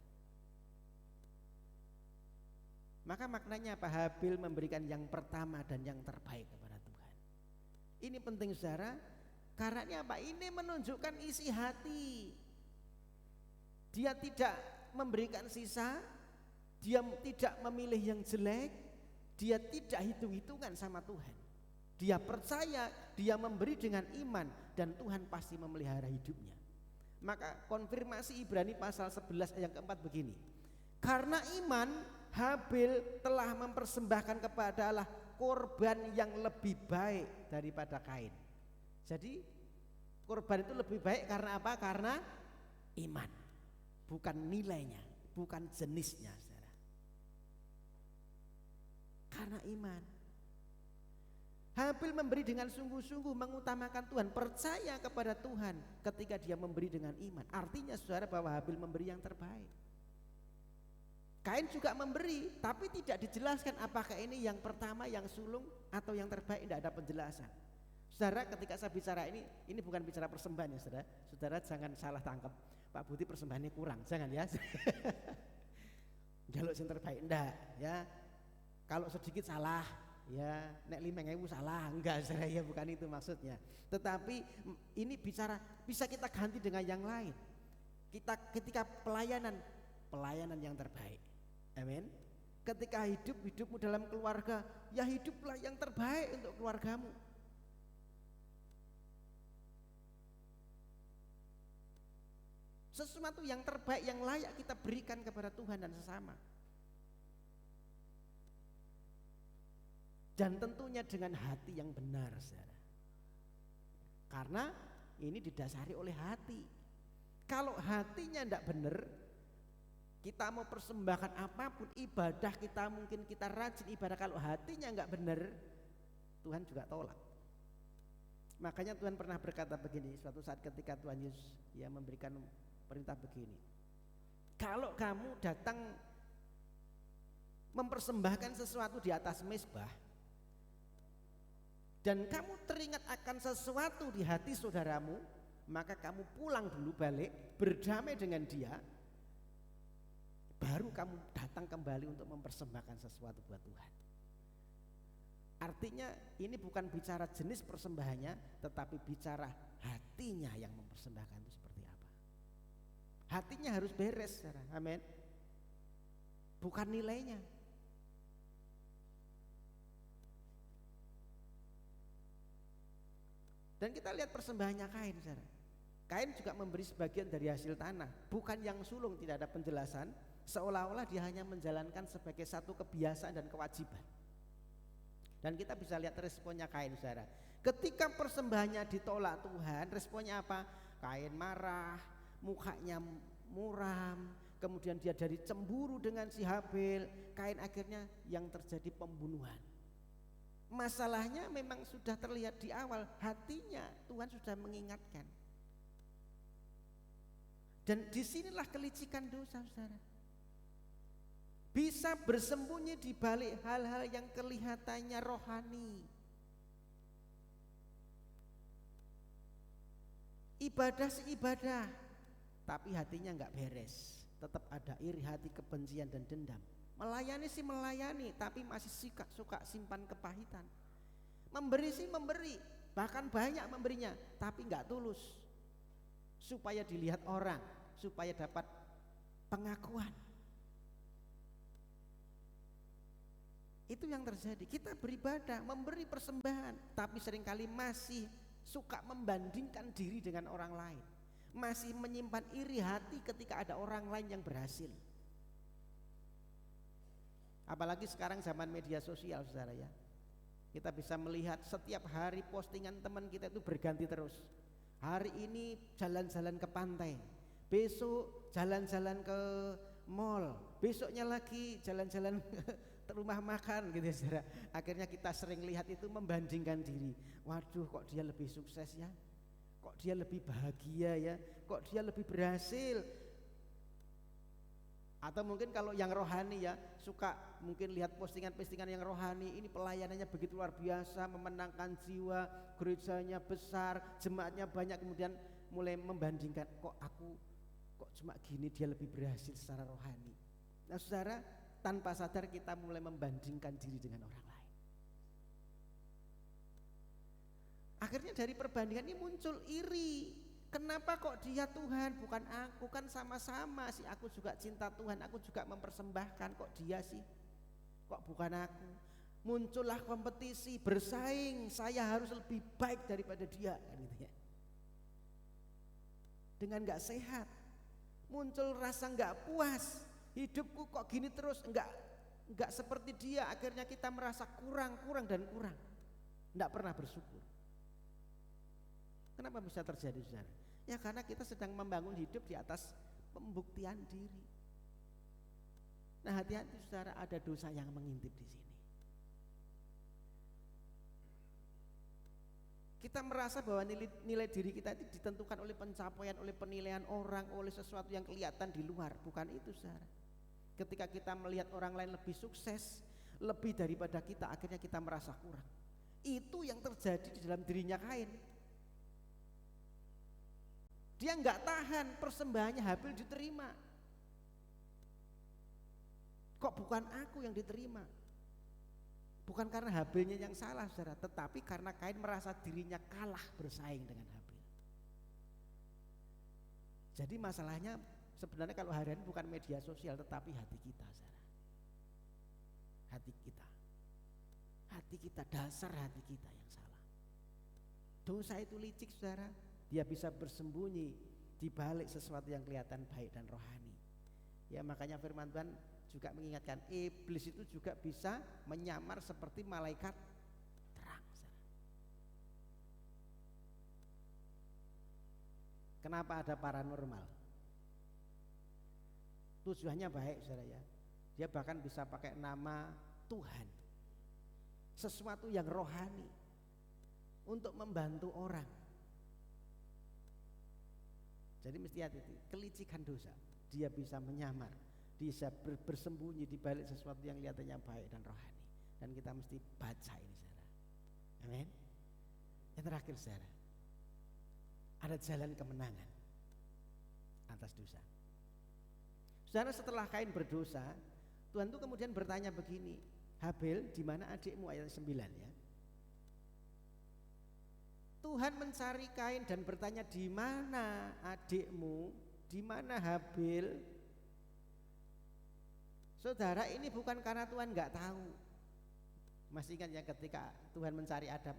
Maka maknanya apa? Habil memberikan yang pertama dan yang terbaik kepada Tuhan. Ini penting saudara, karena ini apa? Ini menunjukkan isi hati. Dia tidak memberikan sisa, dia tidak memilih yang jelek, dia tidak hitung-hitungan sama Tuhan. Dia percaya, dia memberi dengan iman, dan Tuhan pasti memelihara hidupnya. Maka konfirmasi Ibrani pasal 11 ayat keempat begini. Karena iman, Habil telah mempersembahkan kepada Allah korban yang lebih baik daripada Kain. Jadi korban itu lebih baik karena apa? Karena iman, bukan nilainya, bukan jenisnya, saudara. Karena iman. Habil memberi dengan sungguh-sungguh, mengutamakan Tuhan, percaya kepada Tuhan ketika dia memberi dengan iman. Artinya saudara bahwa Habil memberi yang terbaik. Kain juga memberi, tapi tidak dijelaskan apakah ini yang pertama, yang sulung, atau yang terbaik, tidak ada penjelasan. Saudara, ketika saya bicara ini bukan bicara persembahan ya saudara. Saudara jangan salah tangkap, Pak Budi persembahannya kurang, jangan ya. Jaluk yang terbaik, enggak ya. Kalau sedikit salah, ya nek 5.000 salah, enggak saudara ya, bukan itu maksudnya. Tetapi ini bicara bisa kita ganti dengan yang lain. Ketika pelayanan yang terbaik. Amin. Ketika hidupmu dalam keluarga, ya hiduplah yang terbaik untuk keluargamu. Sesuatu yang terbaik yang layak kita berikan kepada Tuhan dan sesama. Dan tentunya dengan hati yang benar, saudara. Karena ini didasari oleh hati. Kalau hatinya tidak benar, kita mau persembahkan apapun, ibadah kita mungkin kita rajin ibadah, kalau hatinya enggak benar, Tuhan juga tolak. Makanya Tuhan pernah berkata begini, suatu saat ketika Tuhan Yesus memberikan perintah begini. Kalau kamu datang mempersembahkan sesuatu di atas mezbah dan kamu teringat akan sesuatu di hati saudaramu, maka kamu pulang dulu, balik, berdamai dengan dia, baru kamu datang kembali untuk mempersembahkan sesuatu buat Tuhan. Artinya ini bukan bicara jenis persembahannya, tetapi bicara hatinya yang mempersembahkan itu seperti apa. Hatinya harus beres, saudara. Amin. Bukan nilainya. Dan kita lihat persembahannya Kain, saudara. Kain juga memberi sebagian dari hasil tanah, bukan yang sulung, tidak ada penjelasan. Seolah-olah dia hanya menjalankan sebagai satu kebiasaan dan kewajiban. Dan kita bisa lihat responnya Kain, saudara. Ketika persembahannya ditolak Tuhan, responnya apa? Kain marah, mukanya muram, kemudian dia jadi cemburu dengan si Habil. Kain akhirnya yang terjadi pembunuhan. Masalahnya memang sudah terlihat di awal, hatinya Tuhan sudah mengingatkan. Dan disinilah kelicikan dosa, saudara. Bisa bersembunyi di balik hal-hal yang kelihatannya rohani. Ibadah seibadah, tapi hatinya enggak beres. Tetap ada iri hati, kebencian dan dendam. Melayani sih melayani, tapi masih suka simpan kepahitan. Memberi sih memberi, bahkan banyak memberinya, tapi enggak tulus. Supaya dilihat orang, supaya dapat pengakuan. Itu yang terjadi. Kita beribadah, memberi persembahan, tapi seringkali masih suka membandingkan diri dengan orang lain. Masih menyimpan iri hati ketika ada orang lain yang berhasil. Apalagi sekarang zaman media sosial, saudara ya. Kita bisa melihat setiap hari postingan teman kita itu berganti terus. Hari ini jalan-jalan ke pantai, besok jalan-jalan ke mall, besoknya lagi jalan-jalan ke rumah makan gitu ya, saudara. Akhirnya kita sering lihat itu membandingkan diri. Waduh, kok dia lebih sukses ya, kok dia lebih bahagia ya, kok dia lebih berhasil. Atau mungkin kalau yang rohani ya, suka mungkin lihat postingan-postingan yang rohani, ini pelayanannya begitu luar biasa, memenangkan jiwa, gerejanya besar, jemaatnya banyak, kemudian mulai membandingkan, kok cuma gini, dia lebih berhasil secara rohani. Nah saudara, tanpa sadar kita mulai membandingkan diri dengan orang lain. Akhirnya dari perbandingan ini muncul iri. Kenapa kok dia Tuhan bukan aku? Kan sama-sama sih, aku juga cinta Tuhan, aku juga mempersembahkan, kok dia sih? Kok bukan aku? Muncullah kompetisi, bersaing, saya harus lebih baik daripada dia, kan gitu ya. Dengan gak sehat, muncul rasa gak puas, hidupku kok gini terus, enggak seperti dia. Akhirnya kita merasa kurang dan kurang, enggak pernah bersyukur. Kenapa bisa terjadi, saudara? Ya karena kita sedang membangun hidup di atas pembuktian diri. Nah, hati-hati saudara, ada dosa yang mengintip di sini. Kita merasa bahwa nilai diri kita itu ditentukan oleh pencapaian, oleh penilaian orang, oleh sesuatu yang kelihatan di luar. Bukan itu, saudara. Ketika kita melihat orang lain lebih sukses, lebih daripada kita, akhirnya kita merasa kurang. Itu yang terjadi di dalam dirinya Kain. Dia nggak tahan, persembahannya Habil diterima. Kok bukan aku yang diterima? Bukan karena Habilnya yang salah, saudara, tetapi karena Kain merasa dirinya kalah bersaing dengan Habil. Jadi masalahnya sebenarnya kalau hari ini bukan media sosial, tetapi hati kita, saudara. Hati kita, dasar hati kita yang salah. Dosa itu licik, saudara. Dia bisa bersembunyi di balik sesuatu yang kelihatan baik dan rohani. Ya, makanya firman Tuhan juga mengingatkan, iblis itu juga bisa menyamar seperti malaikat terang. Kenapa ada paranormal? Tujuannya baik, saudara ya. Dia bahkan bisa pakai nama Tuhan, sesuatu yang rohani, untuk membantu orang. Jadi mesti hati-hati, kelicikan dosa. Dia bisa menyamar, bisa bersembunyi di balik sesuatu yang kelihatannya baik dan rohani. Dan kita mesti baca ini, saudara. Amin. Yang terakhir, saudara, ada jalan kemenangan atas dosa. Saudara, setelah Kain berdosa, Tuhan itu kemudian bertanya begini, Habil, di mana adikmu? Ayat 9 ya. Tuhan mencari Kain dan bertanya, di mana adikmu? Di mana Habil? Saudara, ini bukan karena Tuhan nggak tahu. Masih ingat ya ketika Tuhan mencari Adam,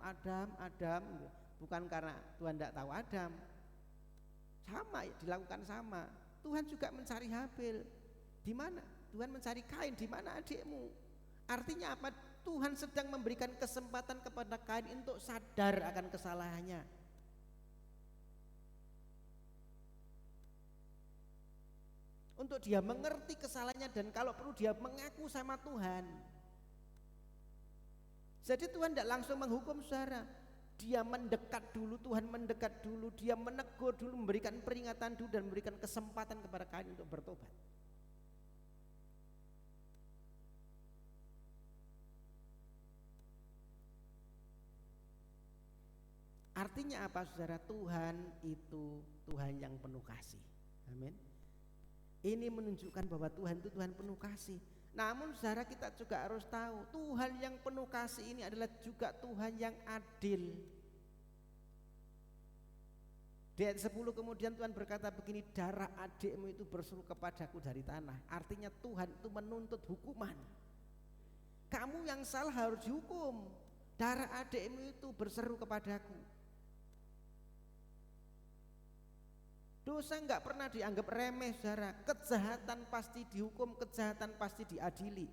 bukan karena Tuhan nggak tahu Adam. Sama, dilakukan sama. Tuhan juga mencari Habil. Di mana? Tuhan mencari Kain, di mana adikmu? Artinya apa? Tuhan sedang memberikan kesempatan kepada Kain untuk sadar akan kesalahannya. Untuk dia mengerti kesalahannya dan kalau perlu dia mengaku sama Tuhan. Jadi Tuhan tidak langsung menghukum, saudara. Dia mendekat dulu, Tuhan mendekat dulu, dia menegur dulu, memberikan peringatan dulu dan memberikan kesempatan kepada Kain untuk bertobat. Artinya apa, saudara? Tuhan itu Tuhan yang penuh kasih. Amin. Ini menunjukkan bahwa Tuhan itu Tuhan penuh kasih. Namun saudara, kita juga harus tahu Tuhan yang penuh kasih ini adalah juga Tuhan yang adil. Di ayat 10 kemudian Tuhan berkata begini, darah adikmu itu berseru kepadaku dari tanah. Artinya Tuhan itu menuntut hukuman. Kamu yang salah harus dihukum. Darah adikmu itu berseru kepadaku. Dosa enggak pernah dianggap remeh, saudara. Kejahatan pasti dihukum, kejahatan pasti diadili.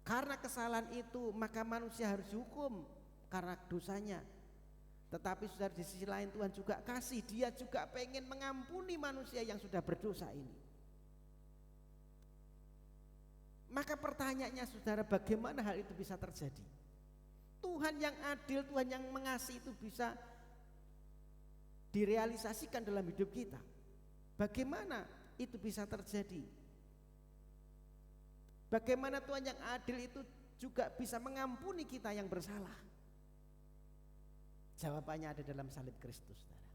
Karena kesalahan itu maka manusia harus dihukum karena dosanya. Tetapi saudara, di sisi lain Tuhan juga kasih, dia juga pengen mengampuni manusia yang sudah berdosa ini. Maka pertanyaannya, saudara, bagaimana hal itu bisa terjadi? Tuhan yang adil, Tuhan yang mengasihi itu bisa direalisasikan dalam hidup kita. Bagaimana itu bisa terjadi? Bagaimana Tuhan yang adil itu juga bisa mengampuni kita yang bersalah? Jawabannya ada dalam salib Kristus, saudara.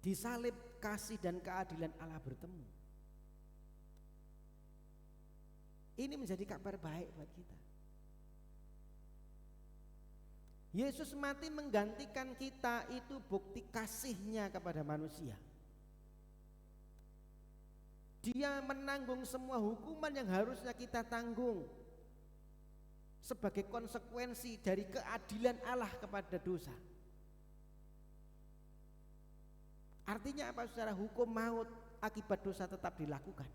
Di salib kasih dan keadilan Allah bertemu. Ini menjadi kabar baik buat kita. Yesus mati menggantikan kita, itu bukti kasihnya kepada manusia. Dia menanggung semua hukuman yang harusnya kita tanggung sebagai konsekuensi dari keadilan Allah kepada dosa. Artinya apa saudara? Hukum maut akibat dosa tetap dilakukan,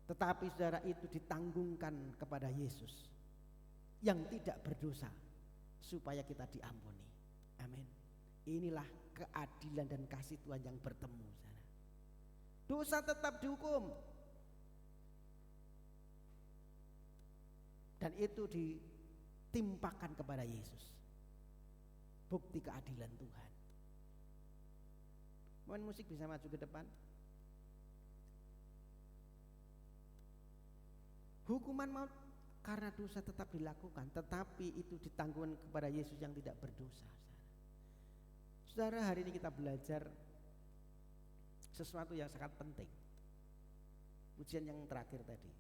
tetapi saudara itu ditanggungkan kepada Yesus yang tidak berdosa supaya kita diampuni. Amin. Inilah keadilan dan kasih Tuhan yang bertemu, saudara. Dosa tetap dihukum dan itu ditimpakan kepada Yesus. Bukti keadilan Tuhan. Mohon musik bisa maju ke depan. Hukuman maut karena dosa tetap dilakukan, tetapi itu ditanggung kepada Yesus yang tidak berdosa. Saudara, hari ini kita belajar sesuatu yang sangat penting. Ujian yang terakhir tadi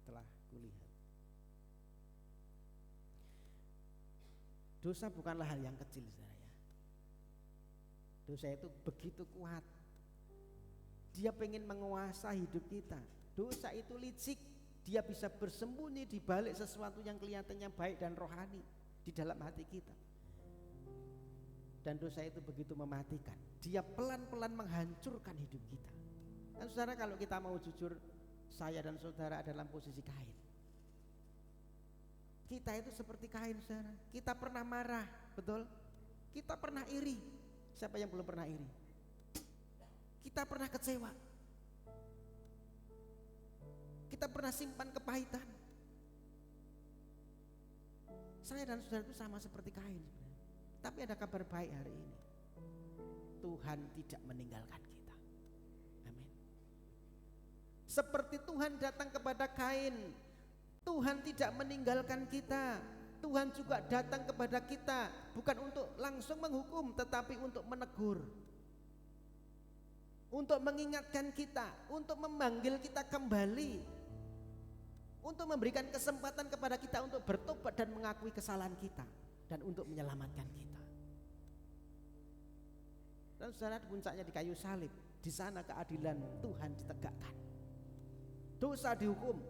telah kulihat. Dosa bukanlah hal yang kecil, saudara ya. Dosa itu begitu kuat. Dia pengen menguasai hidup kita. Dosa itu licik. Dia bisa bersembunyi di balik sesuatu yang kelihatannya baik dan rohani di dalam hati kita. Dan dosa itu begitu mematikan. Dia pelan-pelan menghancurkan hidup kita. Dan saudara, kalau kita mau jujur, saya dan saudara dalam posisi Kain. Kita itu seperti Kain, saudara. Kita pernah marah, betul? Kita pernah iri. Siapa yang belum pernah iri? Kita pernah kecewa. Kita pernah simpan kepahitan. Saya dan saudara itu sama seperti Kain. Tapi ada kabar baik hari ini. Tuhan tidak meninggalkan kita. Amin. Seperti Tuhan datang kepada Kain, Tuhan tidak meninggalkan kita. Tuhan juga datang kepada kita, bukan untuk langsung menghukum, tetapi untuk menegur, untuk mengingatkan kita, untuk memanggil kita kembali, untuk memberikan kesempatan kepada kita untuk bertobat dan mengakui kesalahan kita, dan untuk menyelamatkan kita. Dan saudara, puncaknya di kayu salib, di sana keadilan Tuhan ditegakkan. Dosa dihukum,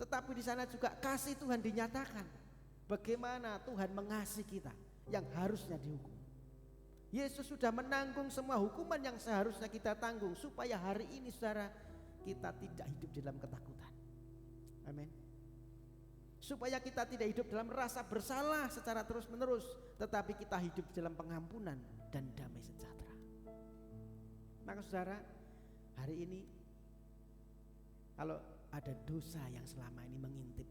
tetapi di sana juga kasih Tuhan dinyatakan. Bagaimana Tuhan mengasihi kita yang harusnya dihukum. Yesus sudah menanggung semua hukuman yang seharusnya kita tanggung, supaya hari ini saudara, kita tidak hidup dalam ketakutan. Amin. Supaya kita tidak hidup dalam rasa bersalah secara terus menerus, tetapi kita hidup dalam pengampunan dan damai sejahtera. Maka saudara, hari ini kalau ada dosa yang selama ini mengintip,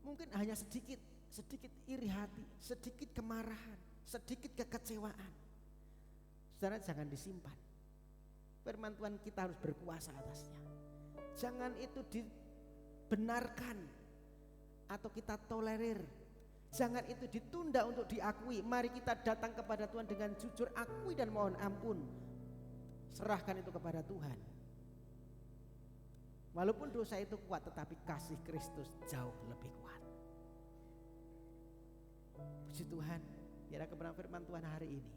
mungkin hanya sedikit iri hati, sedikit kemarahan, sedikit kekecewaan, saudara, jangan disimpan. Firman Tuhan kita harus berkuasa atasnya. Jangan itu dibenarkan atau kita tolerir. Jangan itu ditunda untuk diakui. Mari kita datang kepada Tuhan dengan jujur, akui dan mohon ampun. Serahkan itu kepada Tuhan. Walaupun dosa itu kuat, tetapi kasih Kristus jauh lebih kuat. Puji Tuhan, biarlah kebenaran firman Tuhan hari ini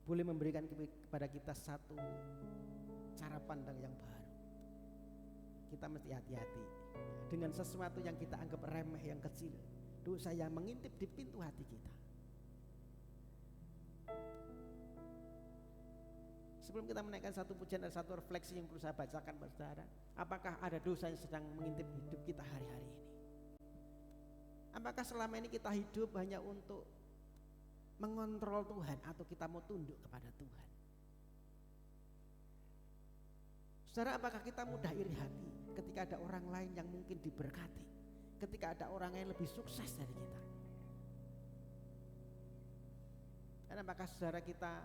boleh memberikan kepada kita satu cara pandang yang baru. Kita mesti hati-hati dengan sesuatu yang kita anggap remeh, yang kecil, dosa yang mengintip di pintu hati kita. Sebelum kita menaikkan satu pujian, ada satu refleksi yang perlu saya bacakan buat saudara. Apakah ada dosa yang sedang mengintip hidup kita hari-hari ini? Apakah selama ini kita hidup hanya untuk mengontrol Tuhan, atau kita mau tunduk kepada Tuhan? Saudara, apakah kita mudah iri hati ketika ada orang lain yang mungkin diberkati, ketika ada orang yang lebih sukses dari kita? Dan apakah saudara kita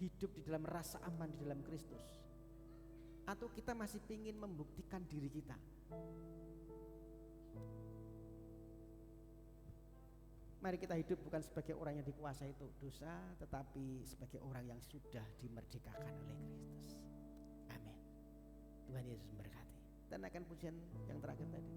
hidup di dalam rasa aman di dalam Kristus, atau kita masih ingin membuktikan diri kita? Mari kita hidup bukan sebagai orang yang dikuasai itu dosa, tetapi sebagai orang yang sudah dimerdekakan oleh Kristus. Amin. Tuhan Yesus memberkati. Dan akan pujian yang terakhir tadi.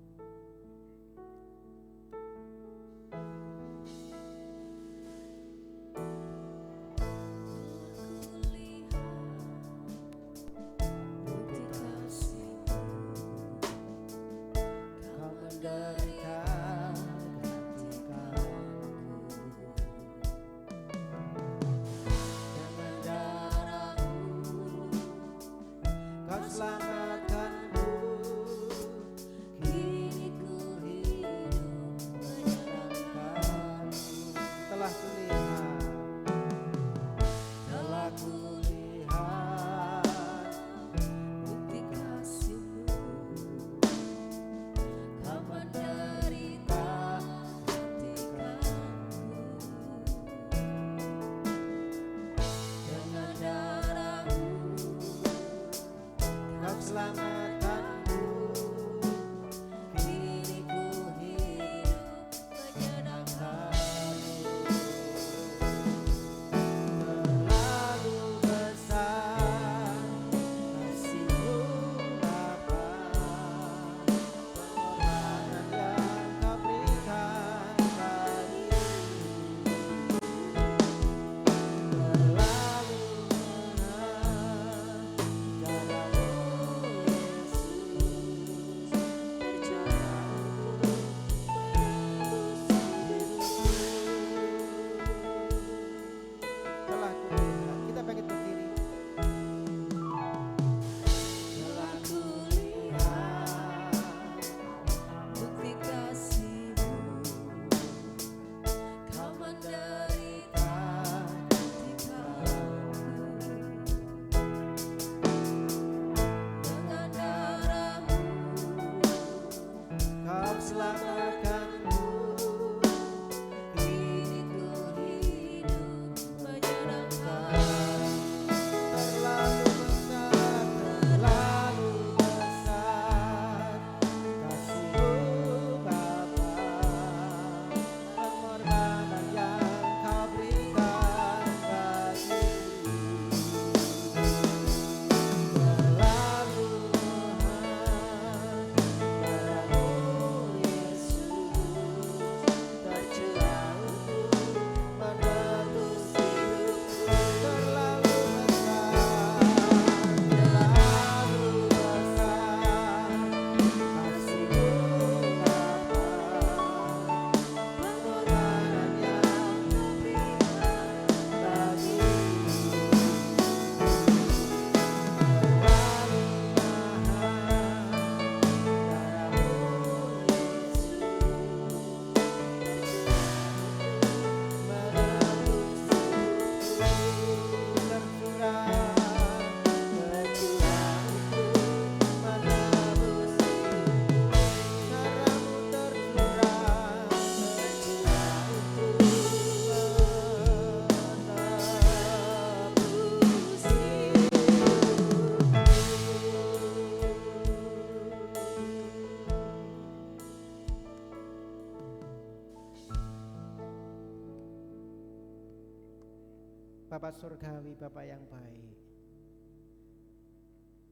Bapak Surgawi, Bapak yang baik,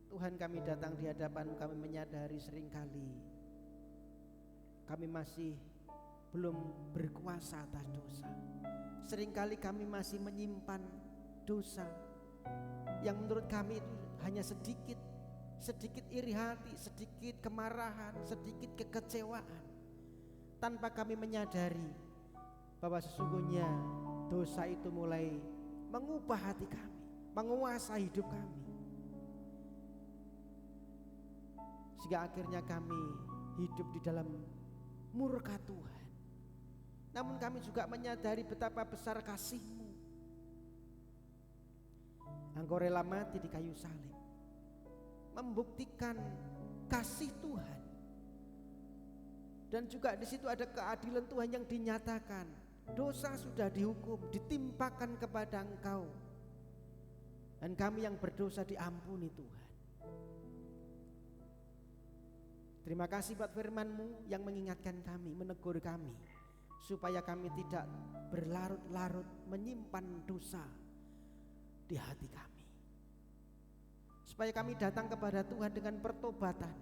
Tuhan, kami datang di hadapan kami menyadari seringkali kami masih belum berkuasa atas dosa. Seringkali kami masih menyimpan dosa yang menurut kami itu hanya sedikit iri hati, sedikit kemarahan, sedikit kekecewaan, tanpa kami menyadari bahwa sesungguhnya dosa itu mulai mengubah hati kami, menguasai hidup kami, sehingga akhirnya kami hidup di dalam murka Tuhan. Namun kami juga menyadari betapa besar kasih-Mu. Engkau rela mati di kayu salib, membuktikan kasih Tuhan. Dan juga di situ ada keadilan Tuhan yang dinyatakan. Dosa sudah dihukum, ditimpakan kepada Engkau, dan kami yang berdosa diampuni Tuhan. Terima kasih buat firman-Mu yang mengingatkan kami, menegur kami supaya kami tidak berlarut-larut menyimpan dosa di hati kami, supaya kami datang kepada Tuhan dengan pertobatan,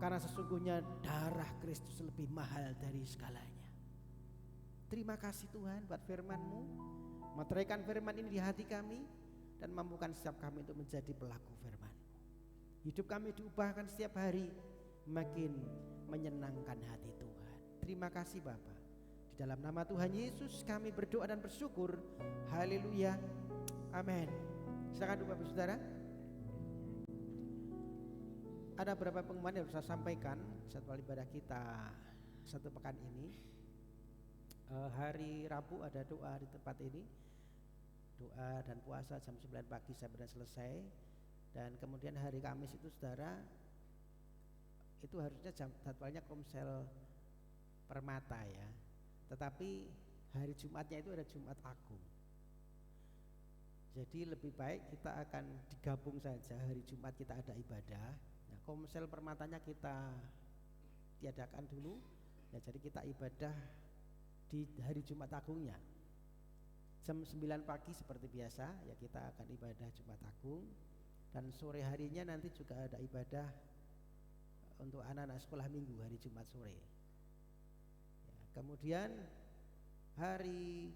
karena sesungguhnya darah Kristus lebih mahal dari segalanya. Terima kasih Tuhan buat firman-Mu, meteraikan firman ini di hati kami dan mampukan setiap kami untuk menjadi pelaku firman-Mu. Hidup kami diubahkan setiap hari makin menyenangkan hati Tuhan. Terima kasih Bapa. Di dalam nama Tuhan Yesus kami berdoa dan bersyukur. Haleluya. Amin. Silakan Bapak Saudara. Ada beberapa pengumuman yang saya sampaikan jadwal ibadah kita satu pekan ini. Hari Rabu ada doa di tempat ini, doa dan puasa jam 9 pagi sampai selesai. Dan kemudian hari Kamis itu saudara, itu harusnya jadwalnya Komsel Permata ya, tetapi hari Jumatnya itu ada Jumat Agung. Jadi lebih baik kita akan digabung saja, hari Jumat kita ada ibadah. Nah, Komsel Permatanya kita tiadakan dulu ya, jadi kita ibadah di hari Jumat Agungnya jam 9 pagi seperti biasa ya, kita akan ibadah Jumat Agung. Dan sore harinya nanti juga ada ibadah untuk anak-anak sekolah minggu hari Jumat sore ya. Kemudian hari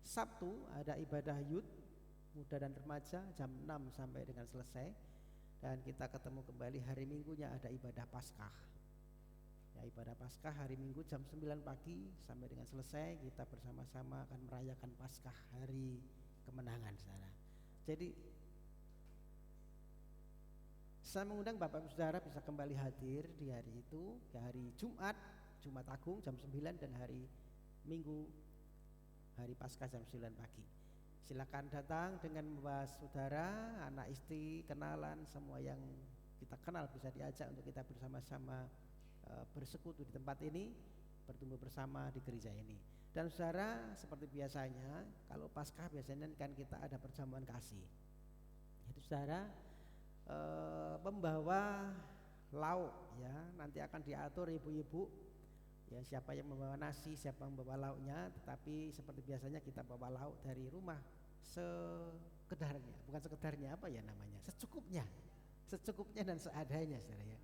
Sabtu ada ibadah youth muda dan remaja jam 6 sampai dengan selesai. Dan kita ketemu kembali hari Minggunya ada ibadah Paskah ya, ibadah Paskah hari Minggu jam 9 pagi sampai dengan selesai. Kita bersama-sama akan merayakan Paskah, hari kemenangan saudara. Jadi saya mengundang Bapak Ibu Saudara bisa kembali hadir di hari itu, ya, hari Jumat Agung jam 9 dan hari Minggu hari Paskah jam 9 pagi. Silakan datang dengan membawa saudara, anak istri, kenalan, semua yang kita kenal bisa diajak untuk kita bersama-sama bersekutu di tempat ini, bertumbuh bersama di gereja ini. Dan saudara, seperti biasanya kalau Paskah biasanya kan kita ada perjamuan kasih. Itu saudara membawa lauk ya, nanti akan diatur ibu-ibu ya, siapa yang membawa nasi, siapa yang membawa lauknya. Tetapi seperti biasanya kita bawa lauk dari rumah sekedarnya, bukan sekedarnya, apa ya namanya, secukupnya dan seadanya saudara ya.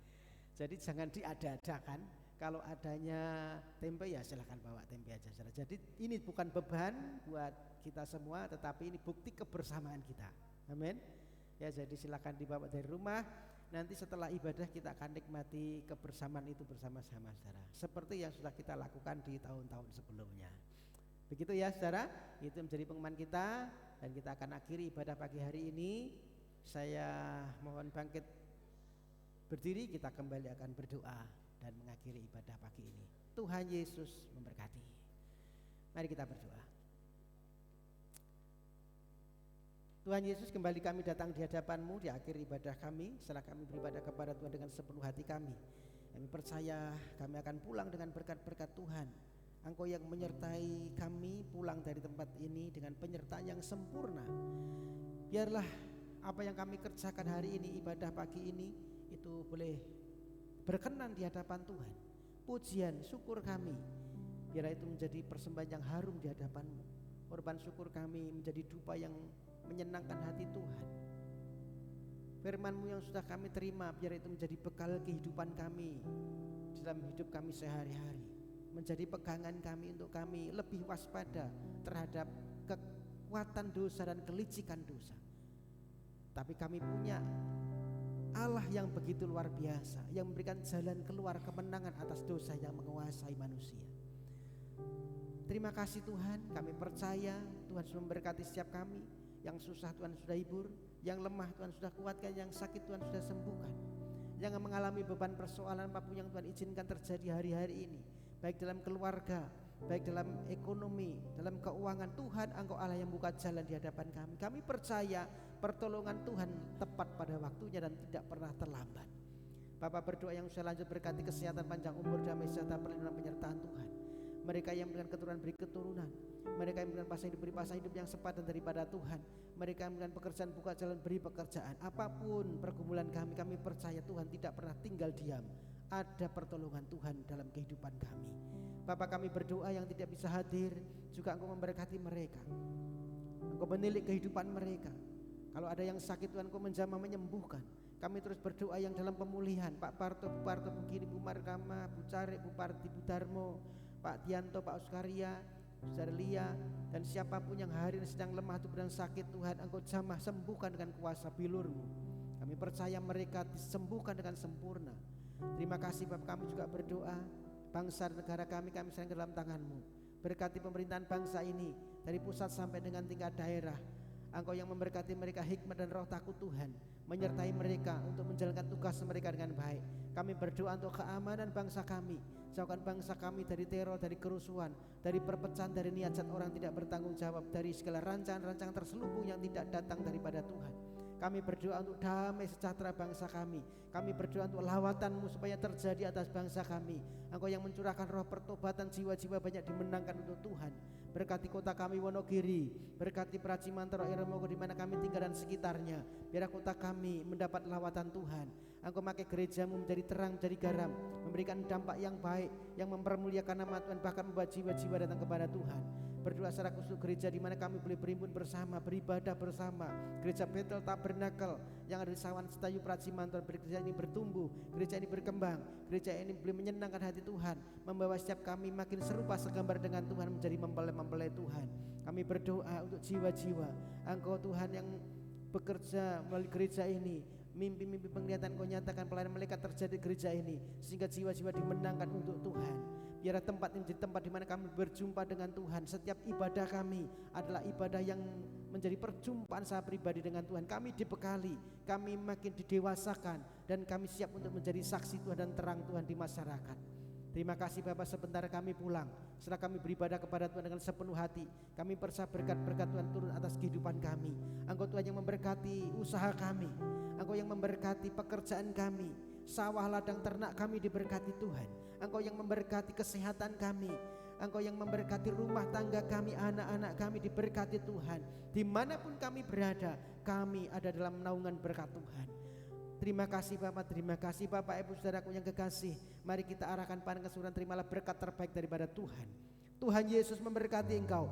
Jadi jangan diada-adakan. Kalau adanya tempe ya silahkan bawa tempe aja saudara. Jadi ini bukan beban buat kita semua, tetapi ini bukti kebersamaan kita. Amin. Ya, jadi silakan dibawa dari rumah. Nanti setelah ibadah kita akan nikmati kebersamaan itu bersama-sama saudara, seperti yang sudah kita lakukan di tahun-tahun sebelumnya. Begitu ya saudara, itu menjadi pengumuman kita. Dan kita akan akhiri ibadah pagi hari ini. Saya mohon bangkit berdiri, kita kembali akan berdoa dan mengakhiri ibadah pagi ini. Tuhan Yesus memberkati. Mari kita berdoa. Tuhan Yesus, kembali kami datang di hadapan-Mu di akhir ibadah kami. Setelah kami beribadah kepada Tuhan dengan sepenuh hati kami, kami percaya kami akan pulang dengan berkat-berkat Tuhan. Engkau yang menyertai kami pulang dari tempat ini dengan penyertaan yang sempurna. Biarlah apa yang kami kerjakan hari ini, ibadah pagi ini, itu boleh berkenan di hadapan Tuhan. Pujian, syukur kami, biar itu menjadi persembahan yang harum di hadapan-Mu. Korban syukur kami menjadi dupa yang menyenangkan hati Tuhan. Firman-Mu yang sudah kami terima, biar itu menjadi bekal kehidupan kami dalam hidup kami sehari-hari, menjadi pegangan kami untuk kami lebih waspada terhadap kekuatan dosa dan kelicikan dosa. Tapi kami punya Allah yang begitu luar biasa, yang memberikan jalan keluar kemenangan atas dosa yang menguasai manusia. Terima kasih Tuhan, kami percaya Tuhan sudah memberkati setiap kami. Yang susah Tuhan sudah hibur, yang lemah Tuhan sudah kuatkan, yang sakit Tuhan sudah sembuhkan, yang mengalami beban persoalan apapun yang Tuhan izinkan terjadi hari-hari ini, baik dalam keluarga, baik dalam ekonomi, dalam keuangan, Tuhan Engkau Allah yang buka jalan di hadapan kami. Kami percaya pertolongan Tuhan tepat pada waktunya dan tidak pernah terlambat. Bapak berdoa yang usah lanjut, berkati kesehatan, panjang umur, damai sejahtera, perlindungan, penyertaan Tuhan. Mereka yang memberikan keturunan beri keturunan, mereka yang memberikan pasangan hidup beri pasangan hidup yang sepadan daripada Tuhan, mereka yang memberikan pekerjaan buka jalan beri pekerjaan. Apapun pergumulan kami percaya Tuhan tidak pernah tinggal diam. ada pertolongan Tuhan dalam kehidupan kami. Bapa, kami berdoa yang tidak bisa hadir juga Engkau memberkati mereka. Engkau menilik kehidupan mereka. Kalau ada yang sakit Tuhan Engkau menjamah menyembuhkan. Kami terus berdoa yang dalam pemulihan, Pak Parto, Bu Parto, Bu Gini, Bu Markama, Bu Carik, Bu Parti, Bu Darmo, Pak Tianto, Pak Oskaria, Bu Zarlia, dan siapapun yang hari ini sedang lemah tubuh dan sakit, Tuhan Engkau jamah sembuhkan dengan kuasa bilur-Mu. Kami percaya mereka disembuhkan dengan sempurna. Terima kasih Bapak, kami juga berdoa bangsa dan negara kami serahkan ke dalam tangan-Mu. Berkati pemerintahan bangsa ini dari pusat sampai dengan tingkat daerah. Engkau yang memberkati mereka hikmat dan roh takut Tuhan, menyertai mereka untuk menjalankan tugas mereka dengan baik. Kami berdoa untuk keamanan bangsa kami. Jauhkan bangsa kami dari teror, dari kerusuhan, dari perpecahan, dari niat jahat orang tidak bertanggung jawab, dari segala rancangan-rancangan terselubung yang tidak datang daripada Tuhan. Kami berdoa untuk damai sejahtera bangsa kami. Kami berdoa untuk lawatan-Mu supaya terjadi atas bangsa kami. Engkau yang mencurahkan roh pertobatan, jiwa-jiwa banyak dimenangkan untuk Tuhan. Berkati kota kami Wonogiri, berkati Pracimantoro, Irmogo di mana kami tinggal dan sekitarnya. Biar kota kami mendapat lawatan Tuhan. Engkau pakai gereja-Mu menjadi terang, menjadi garam, memberikan dampak yang baik, yang mempermuliakan nama Tuhan, bahkan membuat jiwa-jiwa datang kepada Tuhan. Berdoa secara khusus gereja di mana kami boleh berimpun bersama, beribadah bersama. Gereja Bethel Tabernakel yang ada di Sawan Setayu Pracimantoro, gereja ini bertumbuh, gereja ini berkembang, gereja ini boleh menyenangkan hati Tuhan, membawa setiap kami makin serupa segambar dengan Tuhan, menjadi mempelai Tuhan. Kami berdoa untuk jiwa-jiwa Engkau Tuhan yang bekerja melalui gereja ini. Mimpi-mimpi penglihatan Kau nyatakan, pelayanan malaikat terjadi di gereja ini, sehingga jiwa-jiwa dimenangkan untuk Tuhan. Biarlah tempat ini menjadi tempat di mana kami berjumpa dengan Tuhan. Setiap ibadah kami adalah ibadah yang menjadi perjumpaan saya pribadi dengan Tuhan. Kami dibekali, kami makin didewasakan, dan kami siap untuk menjadi saksi Tuhan dan terang Tuhan di masyarakat. Terima kasih Bapak, sebentar kami pulang. Setelah kami beribadah kepada Tuhan dengan sepenuh hati, kami percaya berkat-berkat Tuhan turun atas kehidupan kami. Engkau Tuhan yang memberkati usaha kami, Engkau yang memberkati pekerjaan kami, sawah ladang ternak kami diberkati Tuhan. Engkau yang memberkati kesehatan kami, Engkau yang memberkati rumah tangga kami, anak-anak kami diberkati Tuhan. Dimanapun kami berada, kami ada dalam naungan berkat Tuhan. Terima kasih Bapak, terima kasih Bapak Ibu Saudaraku yang kekasih. Mari kita arahkan pandang keseluruhan, terimalah berkat terbaik daripada Tuhan. Tuhan Yesus memberkati engkau,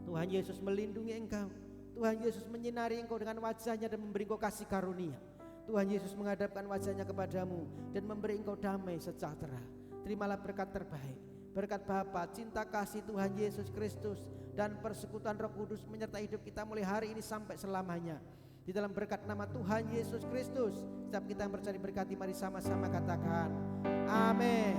Tuhan Yesus melindungi engkau, Tuhan Yesus menyinari engkau dengan wajahnya dan memberi engkau kasih karunia. Tuhan Yesus menghadapkan wajahnya kepadamu dan memberi engkau damai sejahtera. Terimalah berkat terbaik, berkat Bapa, cinta kasih Tuhan Yesus Kristus, dan persekutuan Roh Kudus menyertai hidup kita mulai hari ini sampai selamanya. Di dalam berkat nama Tuhan Yesus Kristus, setiap kita yang percaya diberkati, mari sama-sama katakan amin.